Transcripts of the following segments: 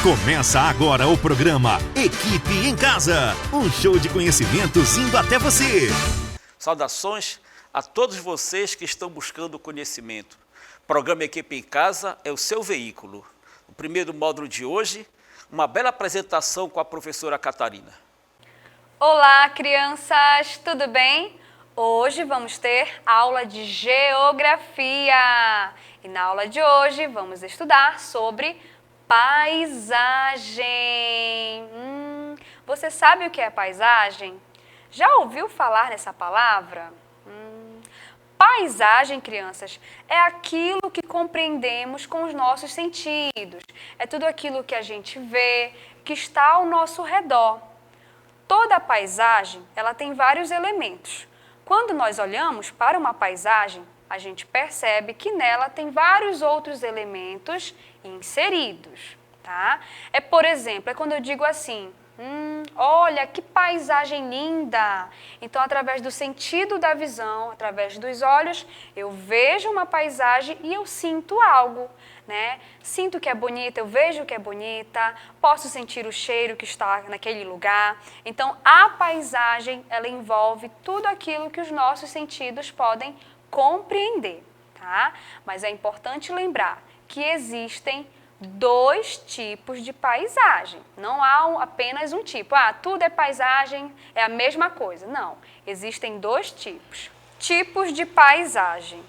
Começa agora o programa Equipe em Casa, um show de conhecimentos indo até você. Saudações a todos vocês que estão buscando conhecimento. O programa Equipe em Casa é o seu veículo. O primeiro módulo de hoje, uma bela apresentação com a professora Catarina. Olá, crianças, tudo bem? Hoje vamos ter aula de geografia. E na aula de hoje vamos estudar sobre paisagem. Você sabe o que é paisagem? Já ouviu falar nessa palavra? Paisagem, crianças, é aquilo que compreendemos com os nossos sentidos. É tudo aquilo que a gente vê, que está ao nosso redor. Toda paisagem, ela tem vários elementos. Quando nós olhamos para uma paisagem, a gente percebe que nela tem vários outros elementos inseridos, tá? Por exemplo, quando eu digo assim, olha que paisagem linda! Então, através do sentido da visão, através dos olhos, eu vejo uma paisagem e eu sinto algo, né? Sinto que é bonita, eu vejo que é bonita, posso sentir o cheiro que está naquele lugar. Então, a paisagem, ela envolve tudo aquilo que os nossos sentidos podem compreender, tá? Mas é importante lembrar que existem dois tipos de paisagem. Não há apenas um tipo. Tudo é paisagem, é a mesma coisa. Não, existem dois tipos. Tipos de paisagem.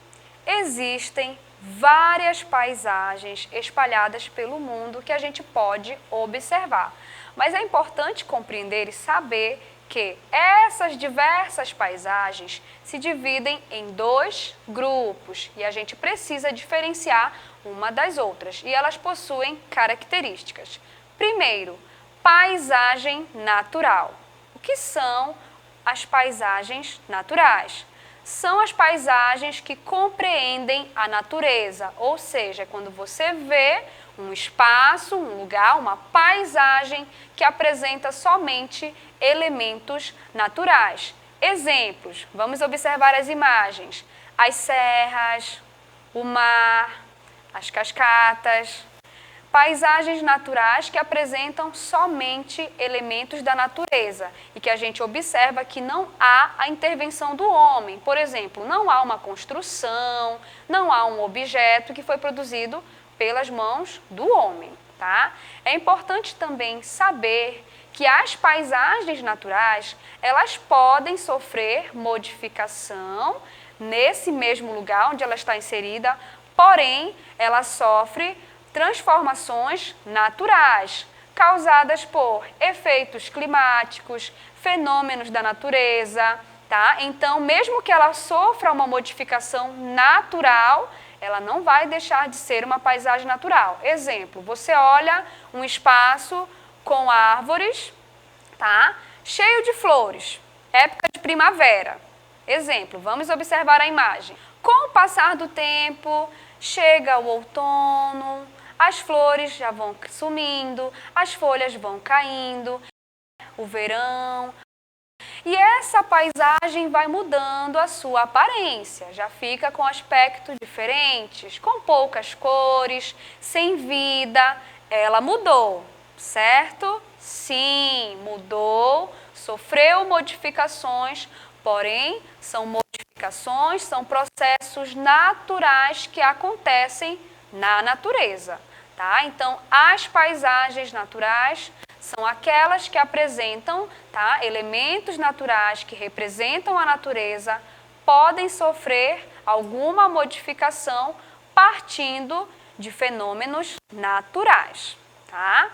Existem várias paisagens espalhadas pelo mundo que a gente pode observar. Mas é importante compreender e saber que essas diversas paisagens se dividem em dois grupos e a gente precisa diferenciar uma das outras e elas possuem características. Primeiro, paisagem natural. O que são as paisagens naturais? São as paisagens que compreendem a natureza, ou seja, quando você vê um espaço, um lugar, uma paisagem que apresenta somente elementos naturais. Exemplos, vamos observar as imagens, as serras, o mar, as cascatas, paisagens naturais que apresentam somente elementos da natureza e que a gente observa que não há a intervenção do homem. Por exemplo, não há uma construção, não há um objeto que foi produzido pelas mãos do homem, tá? É importante também saber que as paisagens naturais, elas podem sofrer modificação nesse mesmo lugar onde ela está inserida, porém, ela sofre transformações naturais, causadas por efeitos climáticos, fenômenos da natureza, tá? Então, mesmo que ela sofra uma modificação natural, ela não vai deixar de ser uma paisagem natural. Exemplo, você olha um espaço com árvores, tá? Cheio de flores, época de primavera. Exemplo, vamos observar a imagem. Com o passar do tempo, chega o outono, as flores já vão sumindo, as folhas vão caindo, o verão. E essa paisagem vai mudando a sua aparência, já fica com aspectos diferentes, com poucas cores, sem vida. Ela mudou, certo? Sim, mudou, sofreu modificações, porém são modificações, são processos naturais que acontecem na natureza, tá? Então, as paisagens naturais são aquelas que apresentam, tá, elementos naturais que representam a natureza, podem sofrer alguma modificação partindo de fenômenos naturais, tá?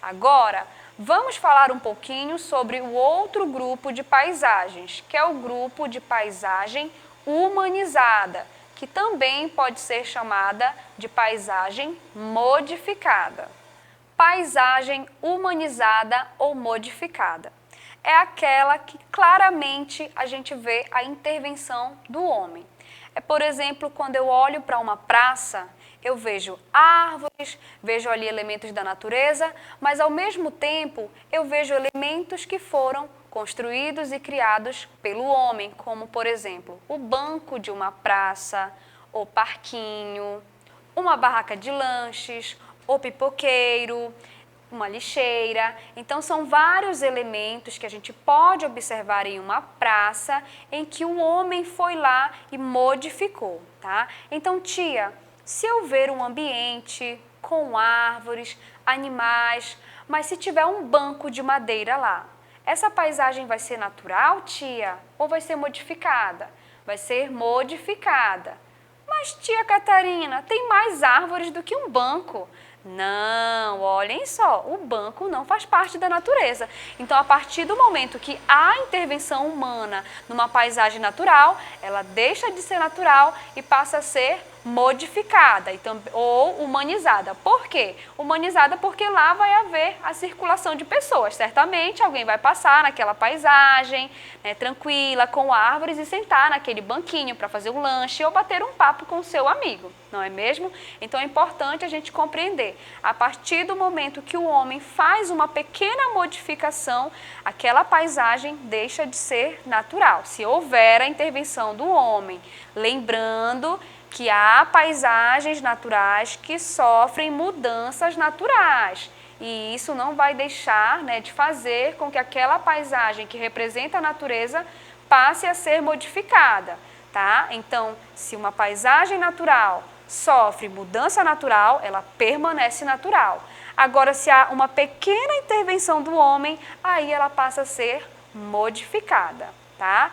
Agora, vamos falar um pouquinho sobre o outro grupo de paisagens, que é o grupo de paisagem humanizada, que também pode ser chamada de paisagem modificada. Paisagem humanizada ou modificada é aquela que claramente a gente vê a intervenção do homem. Por exemplo, quando eu olho para uma praça, eu vejo árvores, vejo ali elementos da natureza, mas ao mesmo tempo eu vejo elementos que foram construídos e criados pelo homem, como por exemplo, o banco de uma praça, o parquinho, uma barraca de lanches, o pipoqueiro. uma lixeira. Então, são vários elementos que a gente pode observar em uma praça em que o homem foi lá e modificou, tá? Então, tia, se eu ver um ambiente com árvores, animais, mas se tiver um banco de madeira lá, essa paisagem vai ser natural, tia? Ou vai ser modificada? Vai ser modificada. Mas, tia Catarina, tem mais árvores do que um banco. Não, olhem só, o banco não faz parte da natureza. Então, a partir do momento que há intervenção humana numa paisagem natural, ela deixa de ser natural e passa a ser modificada ou humanizada. Por quê? Humanizada porque lá vai haver a circulação de pessoas. Certamente alguém vai passar naquela paisagem, né, tranquila, com árvores e sentar naquele banquinho para fazer um lanche ou bater um papo com o seu amigo, não é mesmo? Então é importante a gente compreender. A partir do momento que o homem faz uma pequena modificação, aquela paisagem deixa de ser natural. Se houver a intervenção do homem, lembrando que há paisagens naturais que sofrem mudanças naturais. E isso não vai deixar, né, de fazer com que aquela paisagem que representa a natureza passe a ser modificada, tá? Então, se uma paisagem natural sofre mudança natural, ela permanece natural. Agora, se há uma pequena intervenção do homem, aí ela passa a ser modificada, tá?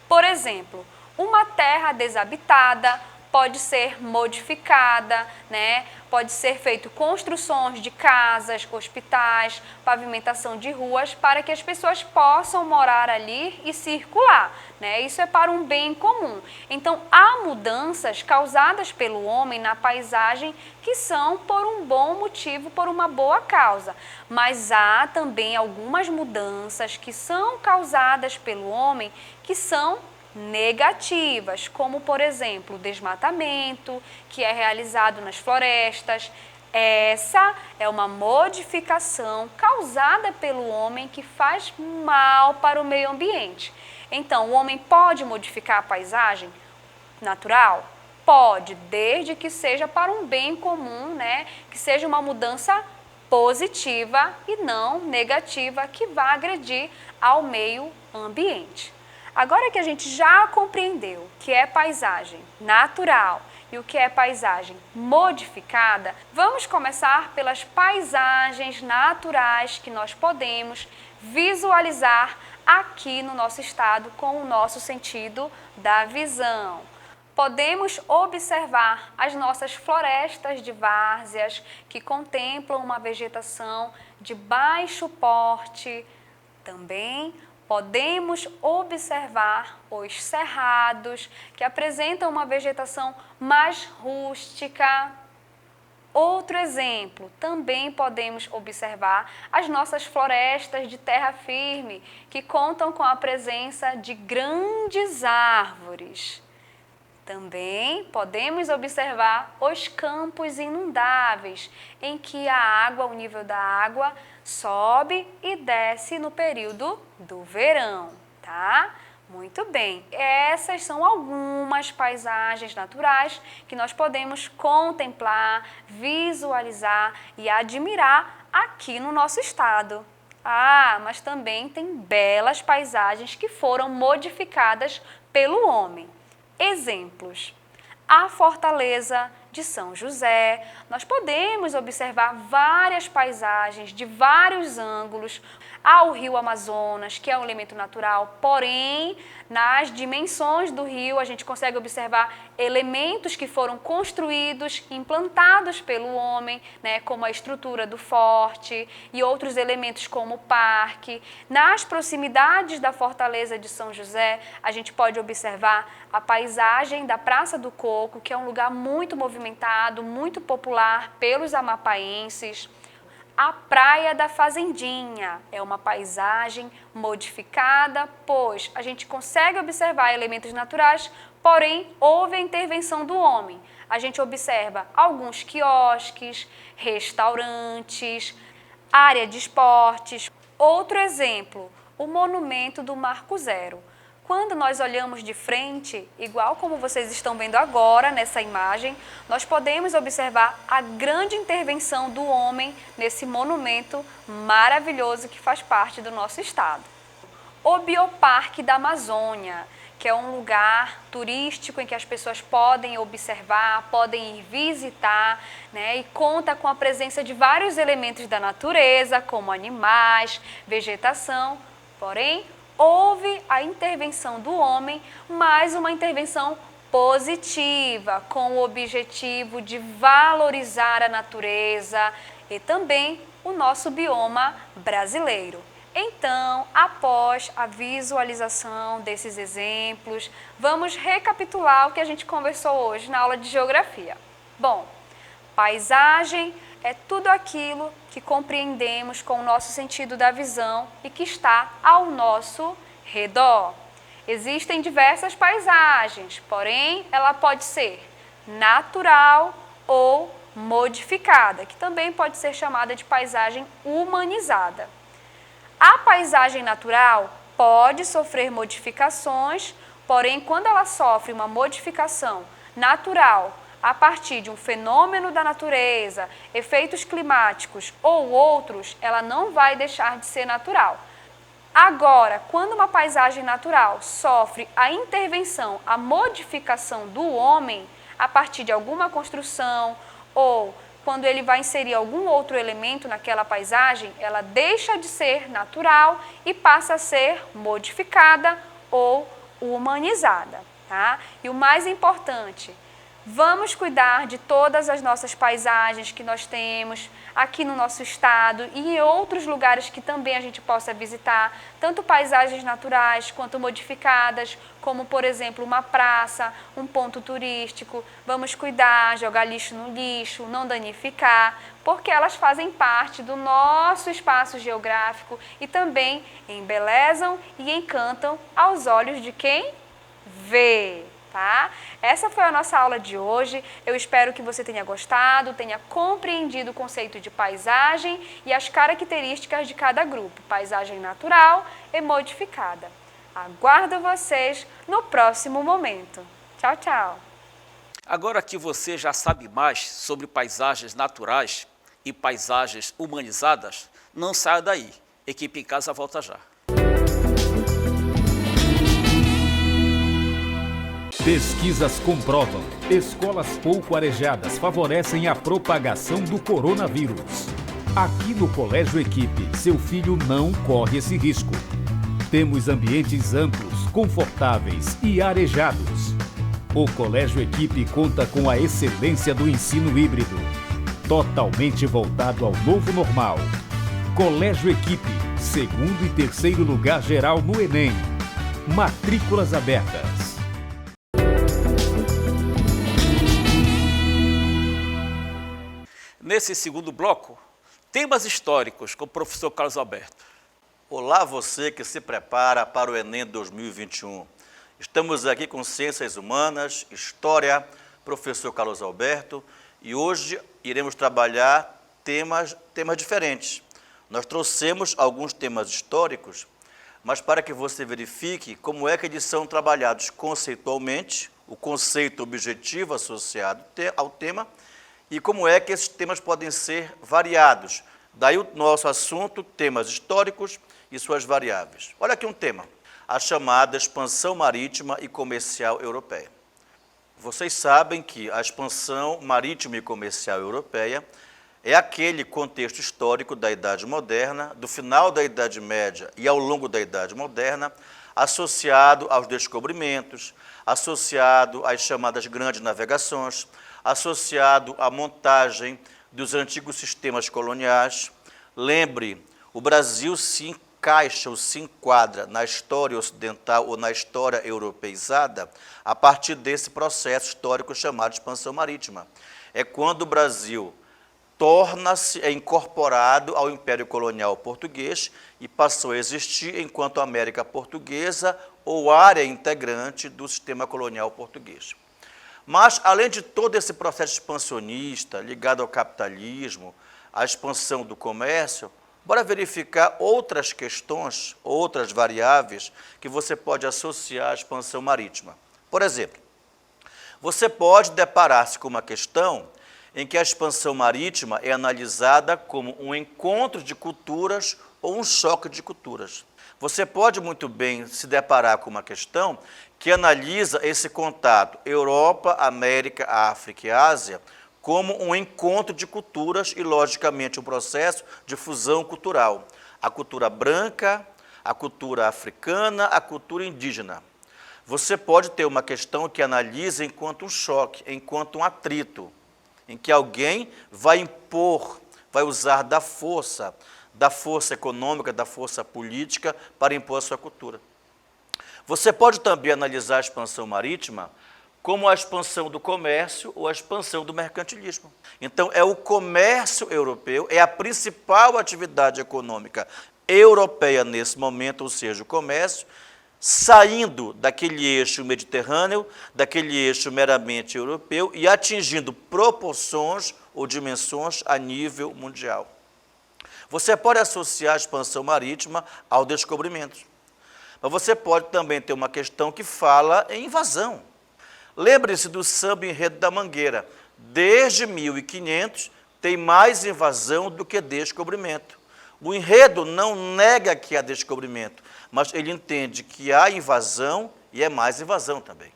Por exemplo, uma terra desabitada pode ser modificada, né? Pode ser feito construções de casas, hospitais, pavimentação de ruas para que as pessoas possam morar ali e circular, né? Isso é para um bem comum. Então, há mudanças causadas pelo homem na paisagem que são por um bom motivo, por uma boa causa. Mas há também algumas mudanças que são causadas pelo homem que são negativas, como por exemplo o desmatamento que é realizado nas florestas. Essa é uma modificação causada pelo homem que faz mal para o meio ambiente. Então, o homem pode modificar a paisagem natural? Pode, desde que seja para um bem comum, né? Que seja uma mudança positiva e não negativa que vá agredir ao meio ambiente. Agora que a gente já compreendeu o que é paisagem natural e o que é paisagem modificada, vamos começar pelas paisagens naturais que nós podemos visualizar aqui no nosso estado com o nosso sentido da visão. Podemos observar as nossas florestas de várzeas que contemplam uma vegetação de baixo porte. Também podemos observar os cerrados, que apresentam uma vegetação mais rústica. Outro exemplo, também podemos observar as nossas florestas de terra firme, que contam com a presença de grandes árvores. Também podemos observar os campos inundáveis, em que a água, o nível da água, sobe e desce no período do verão, tá? Muito bem, essas são algumas paisagens naturais que nós podemos contemplar, visualizar e admirar aqui no nosso estado. Ah, mas também tem belas paisagens que foram modificadas pelo homem. Exemplos: a Fortaleza de São José. Nós podemos observar várias paisagens de vários ângulos. Há o rio Amazonas, que é um elemento natural, porém, nas dimensões do rio, a gente consegue observar elementos que foram construídos, implantados pelo homem, né, como a estrutura do forte e outros elementos como o parque. Nas proximidades da Fortaleza de São José, a gente pode observar a paisagem da Praça do Coco, que é um lugar muito movimentado, muito popular pelos amapaenses. A Praia da Fazendinha é uma paisagem modificada, pois a gente consegue observar elementos naturais, porém houve a intervenção do homem. A gente observa alguns quiosques, restaurantes, área de esportes. Outro exemplo, o Monumento do Marco Zero. Quando nós olhamos de frente, igual como vocês estão vendo agora nessa imagem, nós podemos observar a grande intervenção do homem nesse monumento maravilhoso que faz parte do nosso estado. O Bioparque da Amazônia, que é um lugar turístico em que as pessoas podem observar, podem ir visitar, né? E conta com a presença de vários elementos da natureza, como animais, vegetação, porém, houve a intervenção do homem, mas uma intervenção positiva, com o objetivo de valorizar a natureza e também o nosso bioma brasileiro. Então, após a visualização desses exemplos, vamos recapitular o que a gente conversou hoje na aula de geografia. Bom, paisagem é tudo aquilo que compreendemos com o nosso sentido da visão e que está ao nosso redor. Existem diversas paisagens, porém ela pode ser natural ou modificada, que também pode ser chamada de paisagem humanizada. A paisagem natural pode sofrer modificações, porém quando ela sofre uma modificação natural a partir de um fenômeno da natureza, efeitos climáticos ou outros, ela não vai deixar de ser natural. Agora, quando uma paisagem natural sofre a intervenção, a modificação do homem, a partir de alguma construção ou quando ele vai inserir algum outro elemento naquela paisagem, ela deixa de ser natural e passa a ser modificada ou humanizada, tá? E o mais importante, vamos cuidar de todas as nossas paisagens que nós temos aqui no nosso estado e em outros lugares que também a gente possa visitar, tanto paisagens naturais quanto modificadas, como por exemplo uma praça, um ponto turístico. Vamos cuidar, jogar lixo no lixo, não danificar, porque elas fazem parte do nosso espaço geográfico e também embelezam e encantam aos olhos de quem vê. Tá? Essa foi a nossa aula de hoje. Eu espero que você tenha gostado, tenha compreendido o conceito de paisagem e as características de cada grupo, paisagem natural e modificada. Aguardo vocês no próximo momento. Tchau, tchau! Agora que você já sabe mais sobre paisagens naturais e paisagens humanizadas, não saia daí. Equipe em Casa volta já. Pesquisas comprovam: escolas pouco arejadas favorecem a propagação do coronavírus. Aqui no Colégio Equipe, seu filho não corre esse risco. Temos ambientes amplos, confortáveis e arejados. O Colégio Equipe conta com a excelência do ensino híbrido, totalmente voltado ao novo normal. Colégio Equipe, segundo e terceiro lugar geral no Enem. Matrículas abertas. Nesse segundo bloco, temas históricos com o professor Carlos Alberto. Olá você que se prepara para o Enem 2021. Estamos aqui com Ciências Humanas, História, professor Carlos Alberto, e hoje iremos trabalhar temas diferentes. Nós trouxemos alguns temas históricos, mas para que você verifique como é que eles são trabalhados conceitualmente, o conceito objetivo associado ao tema, e como é que esses temas podem ser variados. Daí o nosso assunto, temas históricos e suas variáveis. Olha aqui um tema, a chamada expansão marítima e comercial europeia. Vocês sabem que a expansão marítima e comercial europeia é aquele contexto histórico da Idade Moderna, do final da Idade Média e ao longo da Idade Moderna, associado aos descobrimentos, associado às chamadas grandes navegações, associado à montagem dos antigos sistemas coloniais. Lembre, o Brasil se encaixa ou se enquadra na história ocidental ou na história europeizada a partir desse processo histórico chamado expansão marítima. É quando o Brasil torna-se incorporado ao Império Colonial Português e passou a existir enquanto América Portuguesa ou área integrante do sistema colonial português. Mas, além de todo esse processo expansionista ligado ao capitalismo, à expansão do comércio, Bora verificar outras questões, outras variáveis que você pode associar à expansão marítima. Por exemplo, você pode deparar-se com uma questão em que a expansão marítima é analisada como um encontro de culturas ou um choque de culturas. Você pode muito bem se deparar com uma questão que analisa esse contato Europa, América, África e Ásia como um encontro de culturas e, logicamente, um processo de fusão cultural. A cultura branca, a cultura africana, a cultura indígena. Você pode ter uma questão que analisa enquanto um choque, enquanto um atrito, em que alguém vai impor, vai usar da força econômica, da força política para impor a sua cultura. Você pode também analisar a expansão marítima como a expansão do comércio ou a expansão do mercantilismo. Então, é o comércio europeu, é a principal atividade econômica europeia nesse momento, ou seja, o comércio, saindo daquele eixo mediterrâneo, daquele eixo meramente europeu e atingindo proporções ou dimensões a nível mundial. Você pode associar a expansão marítima ao descobrimento, mas você pode também ter uma questão que fala em invasão. Lembre-se do samba enredo da Mangueira. Desde 1500 tem mais invasão do que descobrimento. O enredo não nega que há descobrimento, mas ele entende que há invasão e é mais invasão também.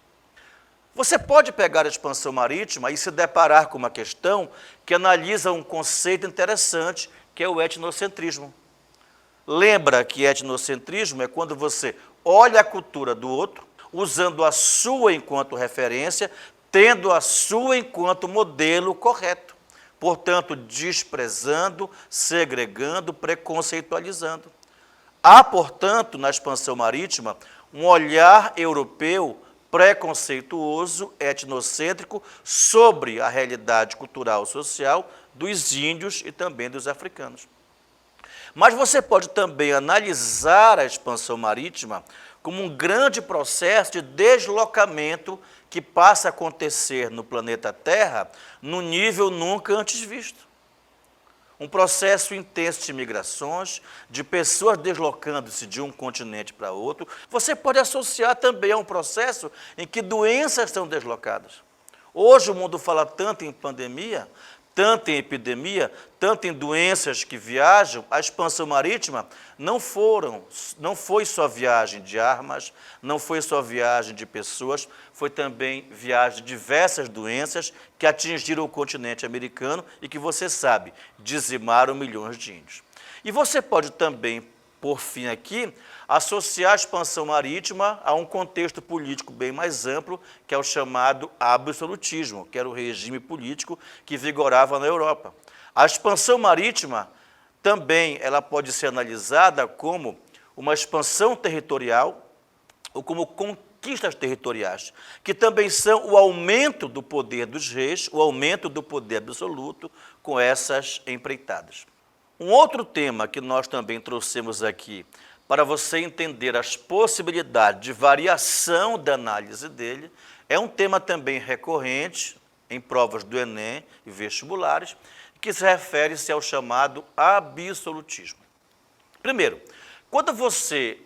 Você pode pegar a expansão marítima e se deparar com uma questão que analisa um conceito interessante, que é o etnocentrismo. Lembra que etnocentrismo é quando você olha a cultura do outro, usando a sua enquanto referência, tendo a sua enquanto modelo correto. Portanto, desprezando, segregando, preconceitualizando. Há, portanto, na expansão marítima, um olhar europeu preconceituoso, etnocêntrico, sobre a realidade cultural e social dos índios e também dos africanos. Mas você pode também analisar a expansão marítima como um grande processo de deslocamento que passa a acontecer no planeta Terra num nível nunca antes visto. Um processo intenso de migrações, de pessoas deslocando-se de um continente para outro. Você pode associar também a um processo em que doenças são deslocadas. Hoje o mundo fala tanto em pandemia, tanto em epidemia, tanto em doenças que viajam. A expansão marítima não foi só viagem de armas, não foi só viagem de pessoas, foi também viagem de diversas doenças que atingiram o continente americano e que, você sabe, dizimaram milhões de índios. E você pode também, por fim aqui, associar a expansão marítima a um contexto político bem mais amplo, que é o chamado absolutismo, que era o regime político que vigorava na Europa. A expansão marítima também ela pode ser analisada como uma expansão territorial ou como conquistas territoriais, que também são o aumento do poder dos reis, o aumento do poder absoluto com essas empreitadas. Um outro tema que nós também trouxemos aqui, para você entender as possibilidades de variação da análise dele, é um tema também recorrente em provas do Enem e vestibulares, que se refere-se ao chamado absolutismo. Primeiro, quando você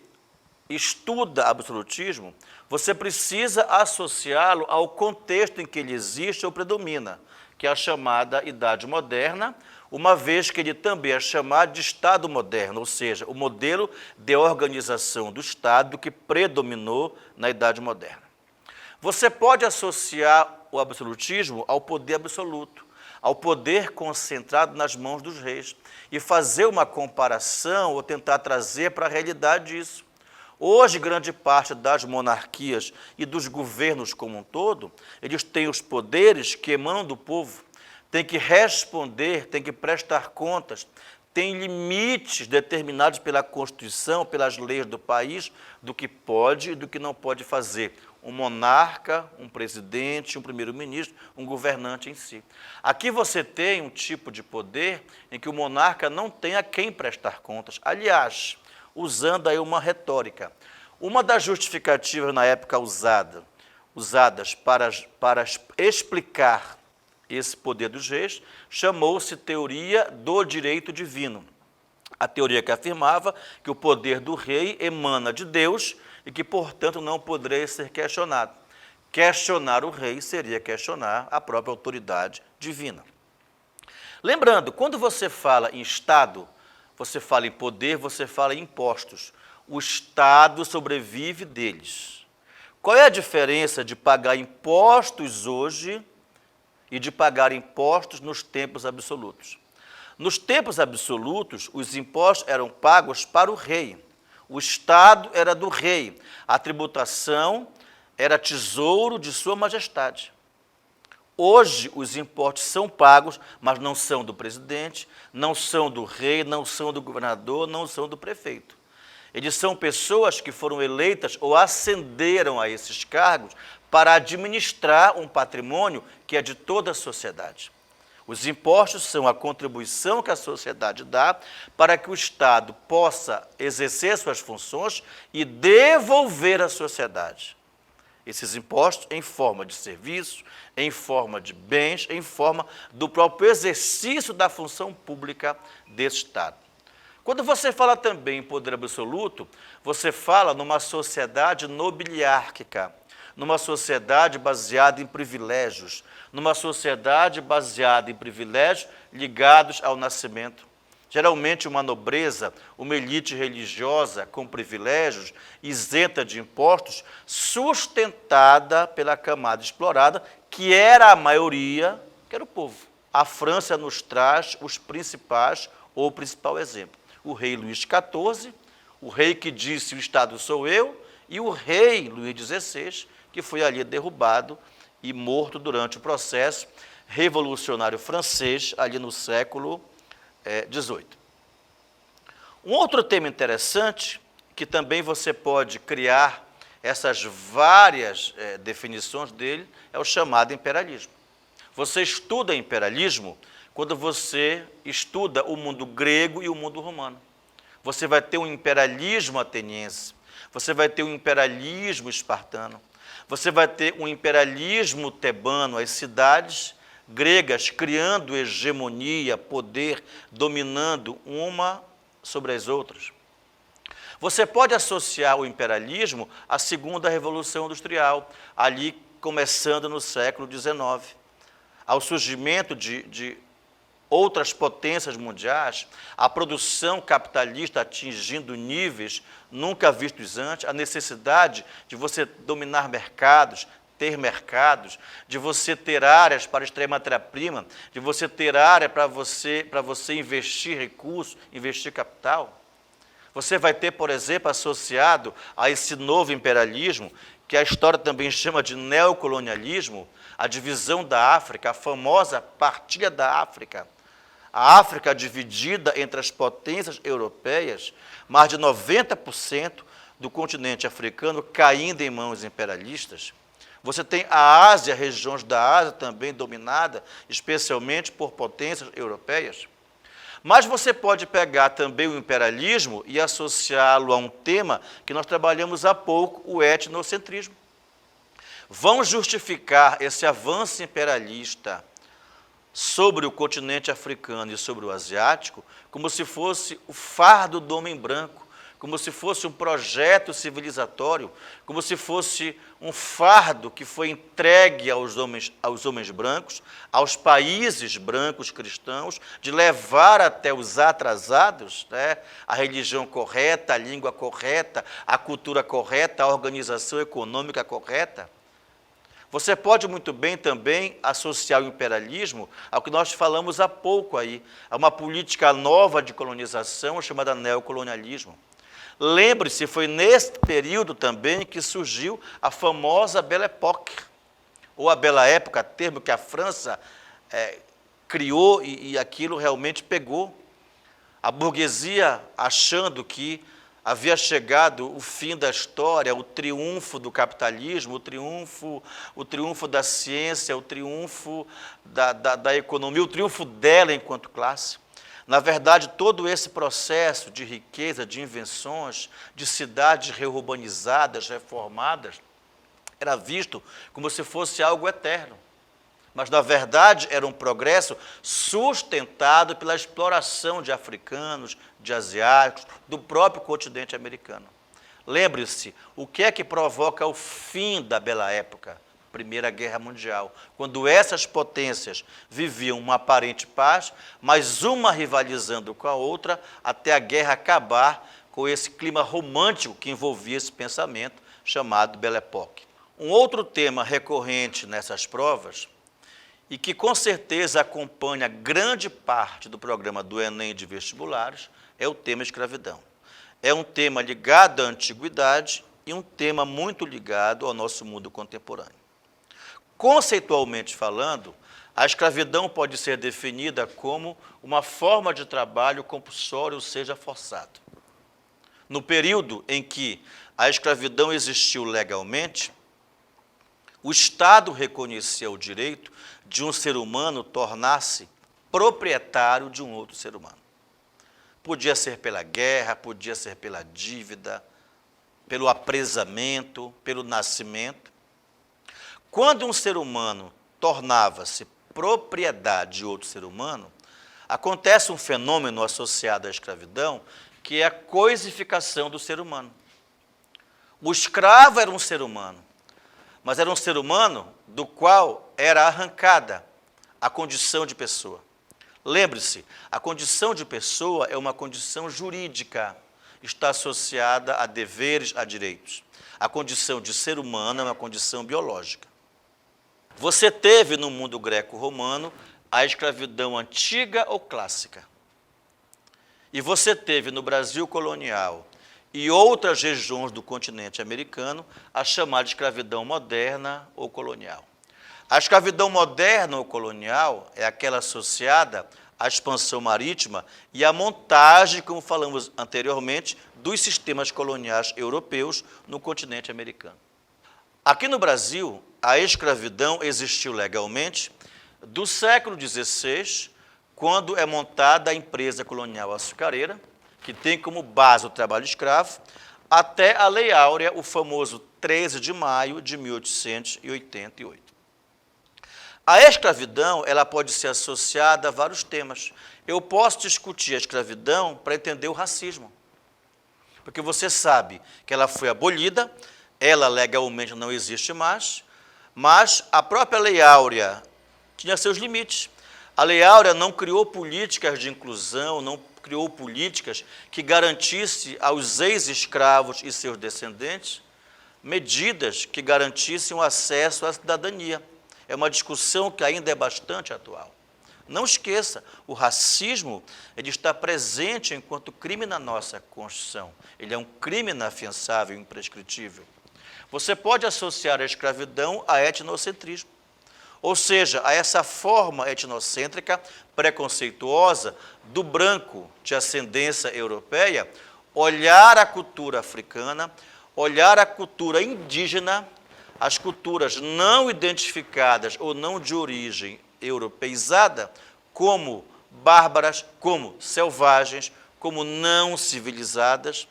estuda absolutismo, você precisa associá-lo ao contexto em que ele existe ou predomina, que é a chamada Idade Moderna, uma vez que ele também é chamado de Estado moderno, ou seja, o modelo de organização do Estado que predominou na Idade Moderna. Você pode associar o absolutismo ao poder absoluto, ao poder concentrado nas mãos dos reis, e fazer uma comparação ou tentar trazer para a realidade isso. Hoje, grande parte das monarquias e dos governos como um todo, eles têm os poderes que emanam do povo, tem que responder, tem que prestar contas, tem limites determinados pela Constituição, pelas leis do país, do que pode e do que não pode fazer um monarca, um presidente, um primeiro-ministro, um governante em si. Aqui você tem um tipo de poder em que o monarca não tem a quem prestar contas. Aliás, usando aí uma retórica, uma das justificativas na época usadas para explicar esse poder dos reis, chamou-se teoria do direito divino. A teoria que afirmava que o poder do rei emana de Deus e que, portanto, não poderia ser questionado. Questionar o rei seria questionar a própria autoridade divina. Lembrando, quando você fala em Estado, você fala em poder, você fala em impostos. O Estado sobrevive deles. Qual é a diferença de pagar impostos hoje e de pagar impostos nos tempos absolutos? Nos tempos absolutos, os impostos eram pagos para o rei. O Estado era do rei. A tributação era tesouro de sua majestade. Hoje, os impostos são pagos, mas não são do presidente, não são do rei, não são do governador, não são do prefeito. Eles são pessoas que foram eleitas ou ascenderam a esses cargos para administrar um patrimônio que é de toda a sociedade. Os impostos são a contribuição que a sociedade dá para que o Estado possa exercer suas funções e devolver à sociedade esses impostos em forma de serviços, em forma de bens, em forma do próprio exercício da função pública desse Estado. Quando você fala também em poder absoluto, você fala numa sociedade nobiliárquica, numa sociedade baseada em privilégios, numa sociedade baseada em privilégios ligados ao nascimento. Geralmente uma nobreza, uma elite religiosa com privilégios, isenta de impostos, sustentada pela camada explorada, que era a maioria, que era o povo. A França nos traz os principais, ou o principal exemplo. O rei Luís XIV, o rei que disse o Estado sou eu, e o rei Luís XVI, que foi ali derrubado e morto durante o processo revolucionário francês, ali no século XVIII. Um outro tema interessante, que também você pode criar essas várias definições dele, é o chamado imperialismo. Você estuda imperialismo quando você estuda o mundo grego e o mundo romano. Você vai ter um imperialismo ateniense, você vai ter um imperialismo espartano, você vai ter um imperialismo tebano, as cidades gregas criando hegemonia, poder, dominando uma sobre as outras. Você pode associar o imperialismo à segunda revolução industrial, ali começando no século XIX, ao surgimento de outras potências mundiais, a produção capitalista atingindo níveis nunca vistos antes, a necessidade de você dominar mercados, ter mercados, de você ter áreas para extrair matéria-prima, de você ter área para você investir recursos, investir capital. Você vai ter, por exemplo, associado a esse novo imperialismo, que a história também chama de neocolonialismo, a divisão da África, a famosa partilha da África. A África dividida entre as potências europeias, mais de 90% do continente africano caindo em mãos imperialistas. Você tem a Ásia, regiões da Ásia também dominada, especialmente por potências europeias. Mas você pode pegar também o imperialismo e associá-lo a um tema que nós trabalhamos há pouco, o etnocentrismo. Vão justificar esse avanço imperialista sobre o continente africano e sobre o asiático como se fosse o fardo do homem branco, como se fosse um projeto civilizatório, como se fosse um fardo que foi entregue aos homens brancos, aos países brancos cristãos, de levar até os atrasados, né, a religião correta, a língua correta, a cultura correta, a organização econômica correta. Você pode muito bem também associar o imperialismo ao que nós falamos há pouco aí, a uma política nova de colonização chamada neocolonialismo. Lembre-se, foi nesse período também que surgiu a famosa Belle Époque, ou a Bela Época, termo que a França criou e aquilo realmente pegou. A burguesia achando que havia chegado o fim da história, o triunfo do capitalismo, o triunfo da ciência, o triunfo da economia, o triunfo dela enquanto classe. Na verdade, todo esse processo de riqueza, de invenções, de cidades reurbanizadas, reformadas, era visto como se fosse algo eterno. mas na verdade era um progresso sustentado pela exploração de africanos, de asiáticos, do próprio continente americano. Lembre-se, o que é que provoca o fim da bela época? Primeira Guerra Mundial, quando essas potências viviam uma aparente paz, mas uma rivalizando com a outra, até a guerra acabar com esse clima romântico que envolvia esse pensamento chamado Belle Époque. Um outro tema recorrente nessas provas, e que com certeza acompanha grande parte do programa do Enem de vestibulares, é o tema escravidão. É um tema ligado à antiguidade e um tema muito ligado ao nosso mundo contemporâneo. Conceitualmente falando, a escravidão pode ser definida como uma forma de trabalho compulsório, ou seja, forçado. No período em que a escravidão existiu legalmente, o Estado reconhecia o direito de um ser humano tornar-se proprietário de um outro ser humano. Podia ser pela guerra, podia ser pela dívida, pelo apresamento, pelo nascimento. Quando um ser humano tornava-se propriedade de outro ser humano, acontece um fenômeno associado à escravidão, que é a coisificação do ser humano. O escravo era um ser humano, mas era um ser humano do qual era arrancada a condição de pessoa. Lembre-se, a condição de pessoa é uma condição jurídica, está associada a deveres, a direitos. A condição de ser humano é uma condição biológica. Você teve no mundo greco-romano a escravidão antiga ou clássica. E você teve no Brasil colonial e outras regiões do continente americano a chamada escravidão moderna ou colonial. A escravidão moderna ou colonial é aquela associada à expansão marítima e à montagem, como falamos anteriormente, dos sistemas coloniais europeus no continente americano. Aqui no Brasil, a escravidão existiu legalmente do século XVI, quando é montada a empresa colonial açucareira, que tem como base o trabalho escravo, até a Lei Áurea, o famoso 13 de maio de 1888. A escravidão ela pode ser associada a vários temas. Eu posso discutir a escravidão para entender o racismo, porque você sabe que ela foi abolida, ela legalmente não existe mais, mas a própria Lei Áurea tinha seus limites. A Lei Áurea não criou políticas de inclusão, não criou políticas que garantissem aos ex-escravos e seus descendentes medidas que garantissem o acesso à cidadania. É uma discussão que ainda é bastante atual. Não esqueça, o racismo ele está presente enquanto crime na nossa Constituição. Ele é um crime inafiançável e imprescritível. Você pode associar a escravidão a etnocentrismo, ou seja, a essa forma etnocêntrica preconceituosa do branco de ascendência europeia, olhar a cultura africana, olhar a cultura indígena, as culturas não identificadas ou não de origem europeizada, como bárbaras, como selvagens, como não civilizadas.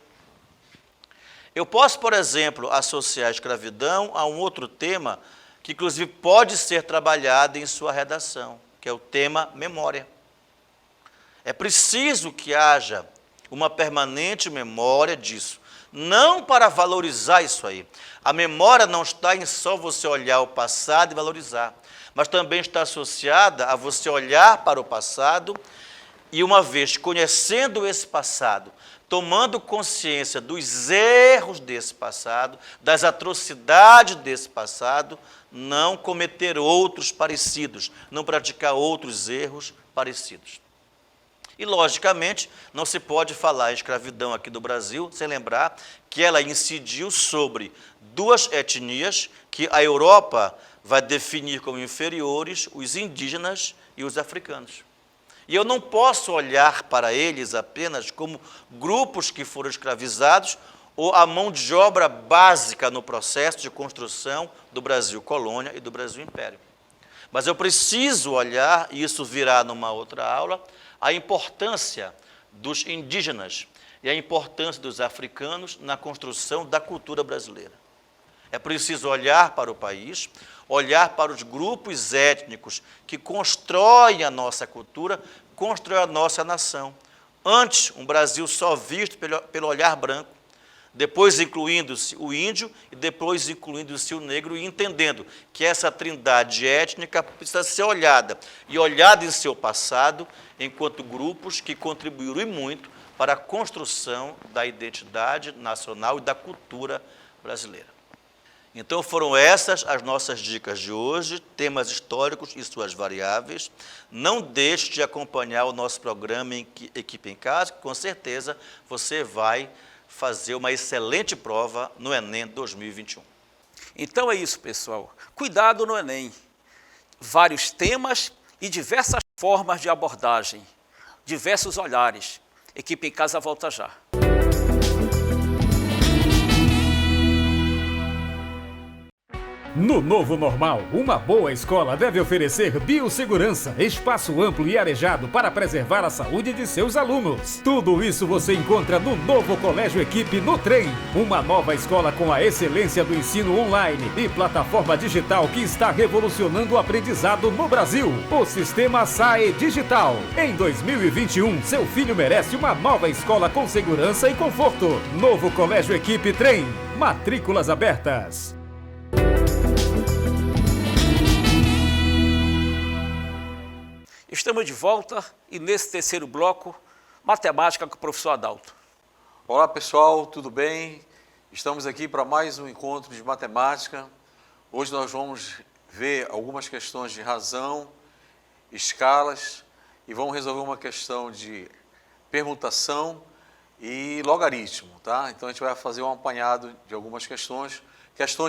Eu posso, por exemplo, associar a escravidão a um outro tema que, inclusive, pode ser trabalhado em sua redação, que é o tema memória. É preciso que haja uma permanente memória disso, não para valorizar isso aí. A memória não está em só você olhar o passado e valorizar, mas também está associada a você olhar para o passado e, uma vez conhecendo esse passado, tomando consciência dos erros desse passado, das atrocidades desse passado, não cometer outros parecidos, não praticar outros erros parecidos. E, logicamente, não se pode falar em escravidão aqui do Brasil sem lembrar que ela incidiu sobre duas etnias que a Europa vai definir como inferiores, os indígenas e os africanos. E eu não posso olhar para eles apenas como grupos que foram escravizados ou a mão de obra básica no processo de construção do Brasil colônia e do Brasil império. Mas eu preciso olhar, e isso virá numa outra aula, a importância dos indígenas e a importância dos africanos na construção da cultura brasileira. É preciso olhar para o país, olhar para os grupos étnicos que constroem a nossa cultura, constroem a nossa nação. Antes, um Brasil só visto pelo olhar branco, depois incluindo-se o índio e depois incluindo-se o negro, e entendendo que essa trindade étnica precisa ser olhada, e olhada em seu passado, enquanto grupos que contribuíram muito para a construção da identidade nacional e da cultura brasileira. Então foram essas as nossas dicas de hoje, temas históricos e suas variáveis. Não deixe de acompanhar o nosso programa Equipe em Casa, que com certeza você vai fazer uma excelente prova no Enem 2021. Então é isso, pessoal. Cuidado no Enem. Vários temas e diversas formas de abordagem, diversos olhares. Equipe em Casa volta já. No novo normal, uma boa escola deve oferecer biossegurança, espaço amplo e arejado para preservar a saúde de seus alunos. Tudo isso você encontra no novo Colégio Equipe no Trem. Uma nova escola com a excelência do ensino online e plataforma digital que está revolucionando o aprendizado no Brasil. O sistema SAE Digital. Em 2021, seu filho merece uma nova escola com segurança e conforto. Novo Colégio Equipe Trem. Matrículas abertas. Estamos de volta e nesse terceiro bloco, matemática com o professor Adalto. Olá pessoal, tudo bem? Estamos aqui para mais um encontro de matemática. Hoje nós vamos ver algumas questões de razão, escalas e vamos resolver uma questão de permutação e logaritmo, tá? Então a gente vai fazer um apanhado de algumas questões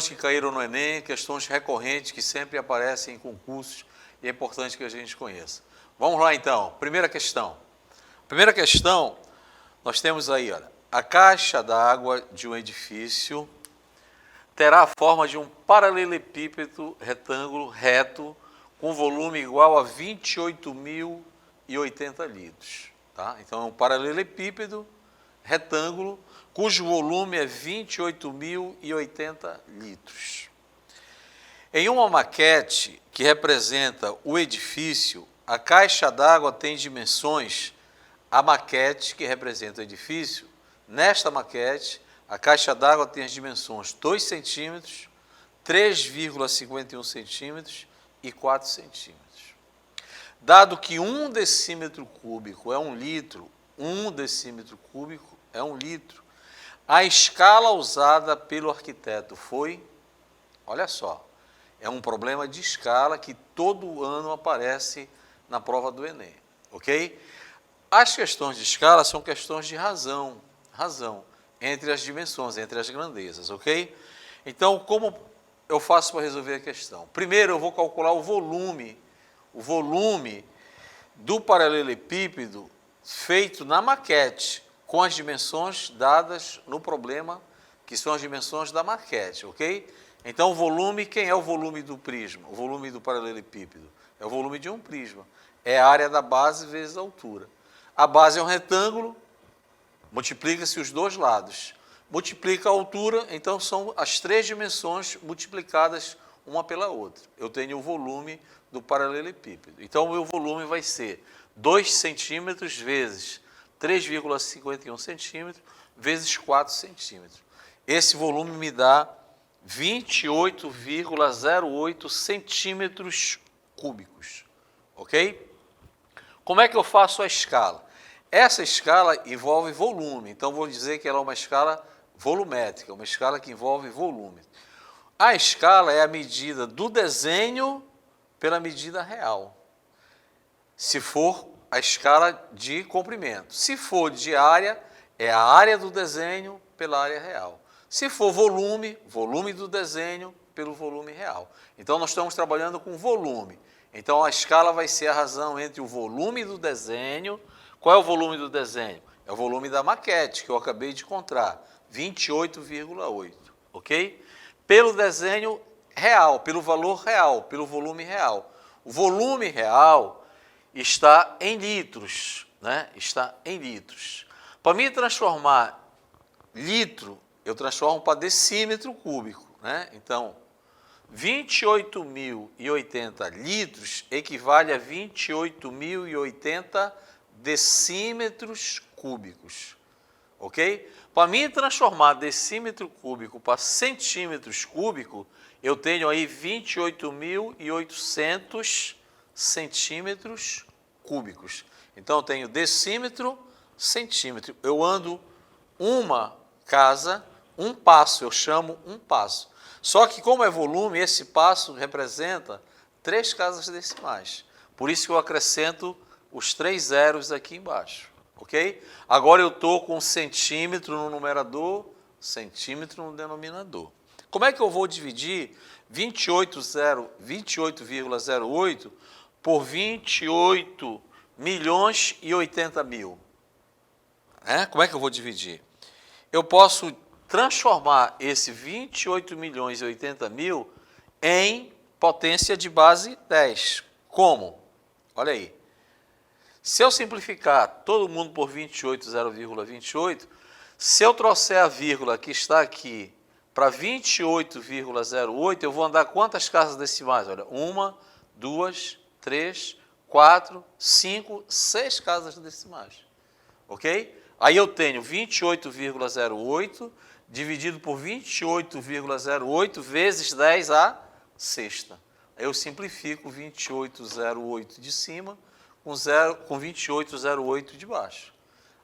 que caíram no Enem, questões recorrentes que sempre aparecem em concursos e é importante que a gente conheça. Vamos lá então, primeira questão. Primeira questão, nós temos aí, olha, a caixa d'água de um edifício terá a forma de um paralelepípedo retângulo reto com volume igual a 28.080 litros. Tá? Então é um paralelepípedo retângulo cujo volume é 28.080 litros. Em uma maquete que representa o edifício, a caixa d'água tem dimensões. A maquete que representa o edifício, nesta maquete, a caixa d'água tem as dimensões 2 centímetros, 3,51 centímetros e 4 centímetros. Dado que 1 decímetro cúbico é 1 litro, 1 decímetro cúbico é 1 litro, a escala usada pelo arquiteto foi, olha só, é um problema de escala que todo ano aparece na prova do Enem, ok? As questões de escala são questões de razão entre as dimensões, entre as grandezas, ok? Então, como eu faço para resolver a questão? Primeiro, eu vou calcular o volume do paralelepípedo feito na maquete, com as dimensões dadas no problema, que são as dimensões da maquete, ok? Então, o volume, quem é o volume do prisma? O volume do paralelepípedo? É o volume de um prisma. É a área da base vezes a altura. A base é um retângulo, multiplica-se os dois lados. Multiplica a altura, então são as 3 dimensões multiplicadas uma pela outra. Eu tenho o volume do paralelepípedo. Então, o meu volume vai ser 2 centímetros vezes 3,51 centímetros vezes 4 centímetros. Esse volume me dá 28,08 centímetros cúbicos, ok? Como é que eu faço a escala? Essa escala envolve volume, então vou dizer que ela é uma escala volumétrica, uma escala que envolve volume. A escala é a medida do desenho pela medida real, se for a escala de comprimento. Se for de área, é a área do desenho pela área real. Se for volume, volume do desenho pelo volume real. Então, nós estamos trabalhando com volume. Então, a escala vai ser a razão entre o volume do desenho. Qual é o volume do desenho? É o volume da maquete, que eu acabei de encontrar, 28,8, ok? Pelo desenho real, pelo valor real, pelo volume real. O volume real está em litros, né? Está em litros. Para mim transformar litro, eu transformo para decímetro cúbico. né? Então, 28.080 litros equivale a 28.080 decímetros cúbicos, ok? Para mim transformar decímetro cúbico para centímetros cúbicos, eu tenho aí 28.800 centímetros cúbicos. Então, eu tenho decímetro, centímetro. Eu ando uma casa, um passo, eu chamo um passo. Só que, como é volume, esse passo representa 3 casas decimais. Por isso que eu acrescento os 3 zeros aqui embaixo, ok? Agora eu estou com centímetro no numerador, centímetro no denominador. Como é que eu vou dividir 28,08 por 28.080.000? Como é que eu vou dividir? Eu posso transformar esse 28.080.000 em potência de base 10. Como? Olha aí. Se eu simplificar todo mundo por 0,28, se eu trouxer a vírgula que está aqui para 28,08, eu vou andar quantas casas decimais? Olha, 1, 2, 3, 4, 5, 6 casas decimais. Ok? Aí eu tenho 28,08 dividido por 28,08 vezes 10 à sexta. Eu simplifico 28,08 de cima com 28,08 de baixo.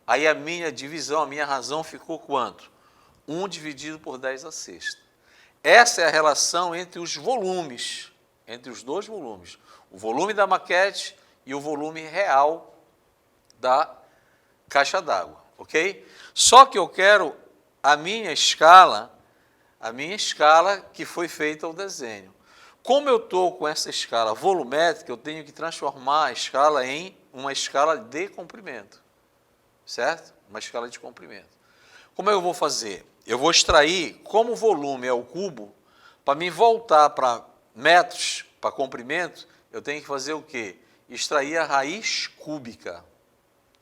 Aí a minha divisão, a minha razão ficou quanto? 1 dividido por 10 à sexta. Essa é a relação entre os volumes, entre os dois volumes. O volume da maquete e o volume real da caixa d'água, ok? Só que eu quero a minha escala que foi feita ao desenho. Como eu estou com essa escala volumétrica, eu tenho que transformar a escala em uma escala de comprimento, certo? Uma escala de comprimento. Como eu vou fazer? Eu vou extrair, como o volume é o cubo, para me voltar para metros, para comprimento, eu tenho que fazer o quê? Extrair a raiz cúbica.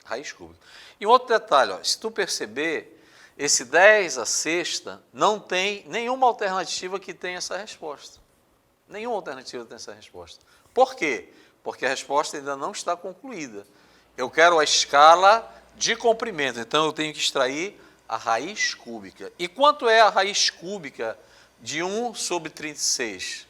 Raiz cúbica. E um outro detalhe, ó, se tu perceber, esse 10 à sexta não tem nenhuma alternativa que tenha essa resposta. Nenhuma alternativa tem essa resposta. Por quê? Porque a resposta ainda não está concluída. Eu quero a escala de comprimento, então eu tenho que extrair a raiz cúbica. E quanto é a raiz cúbica de 1 sobre 36?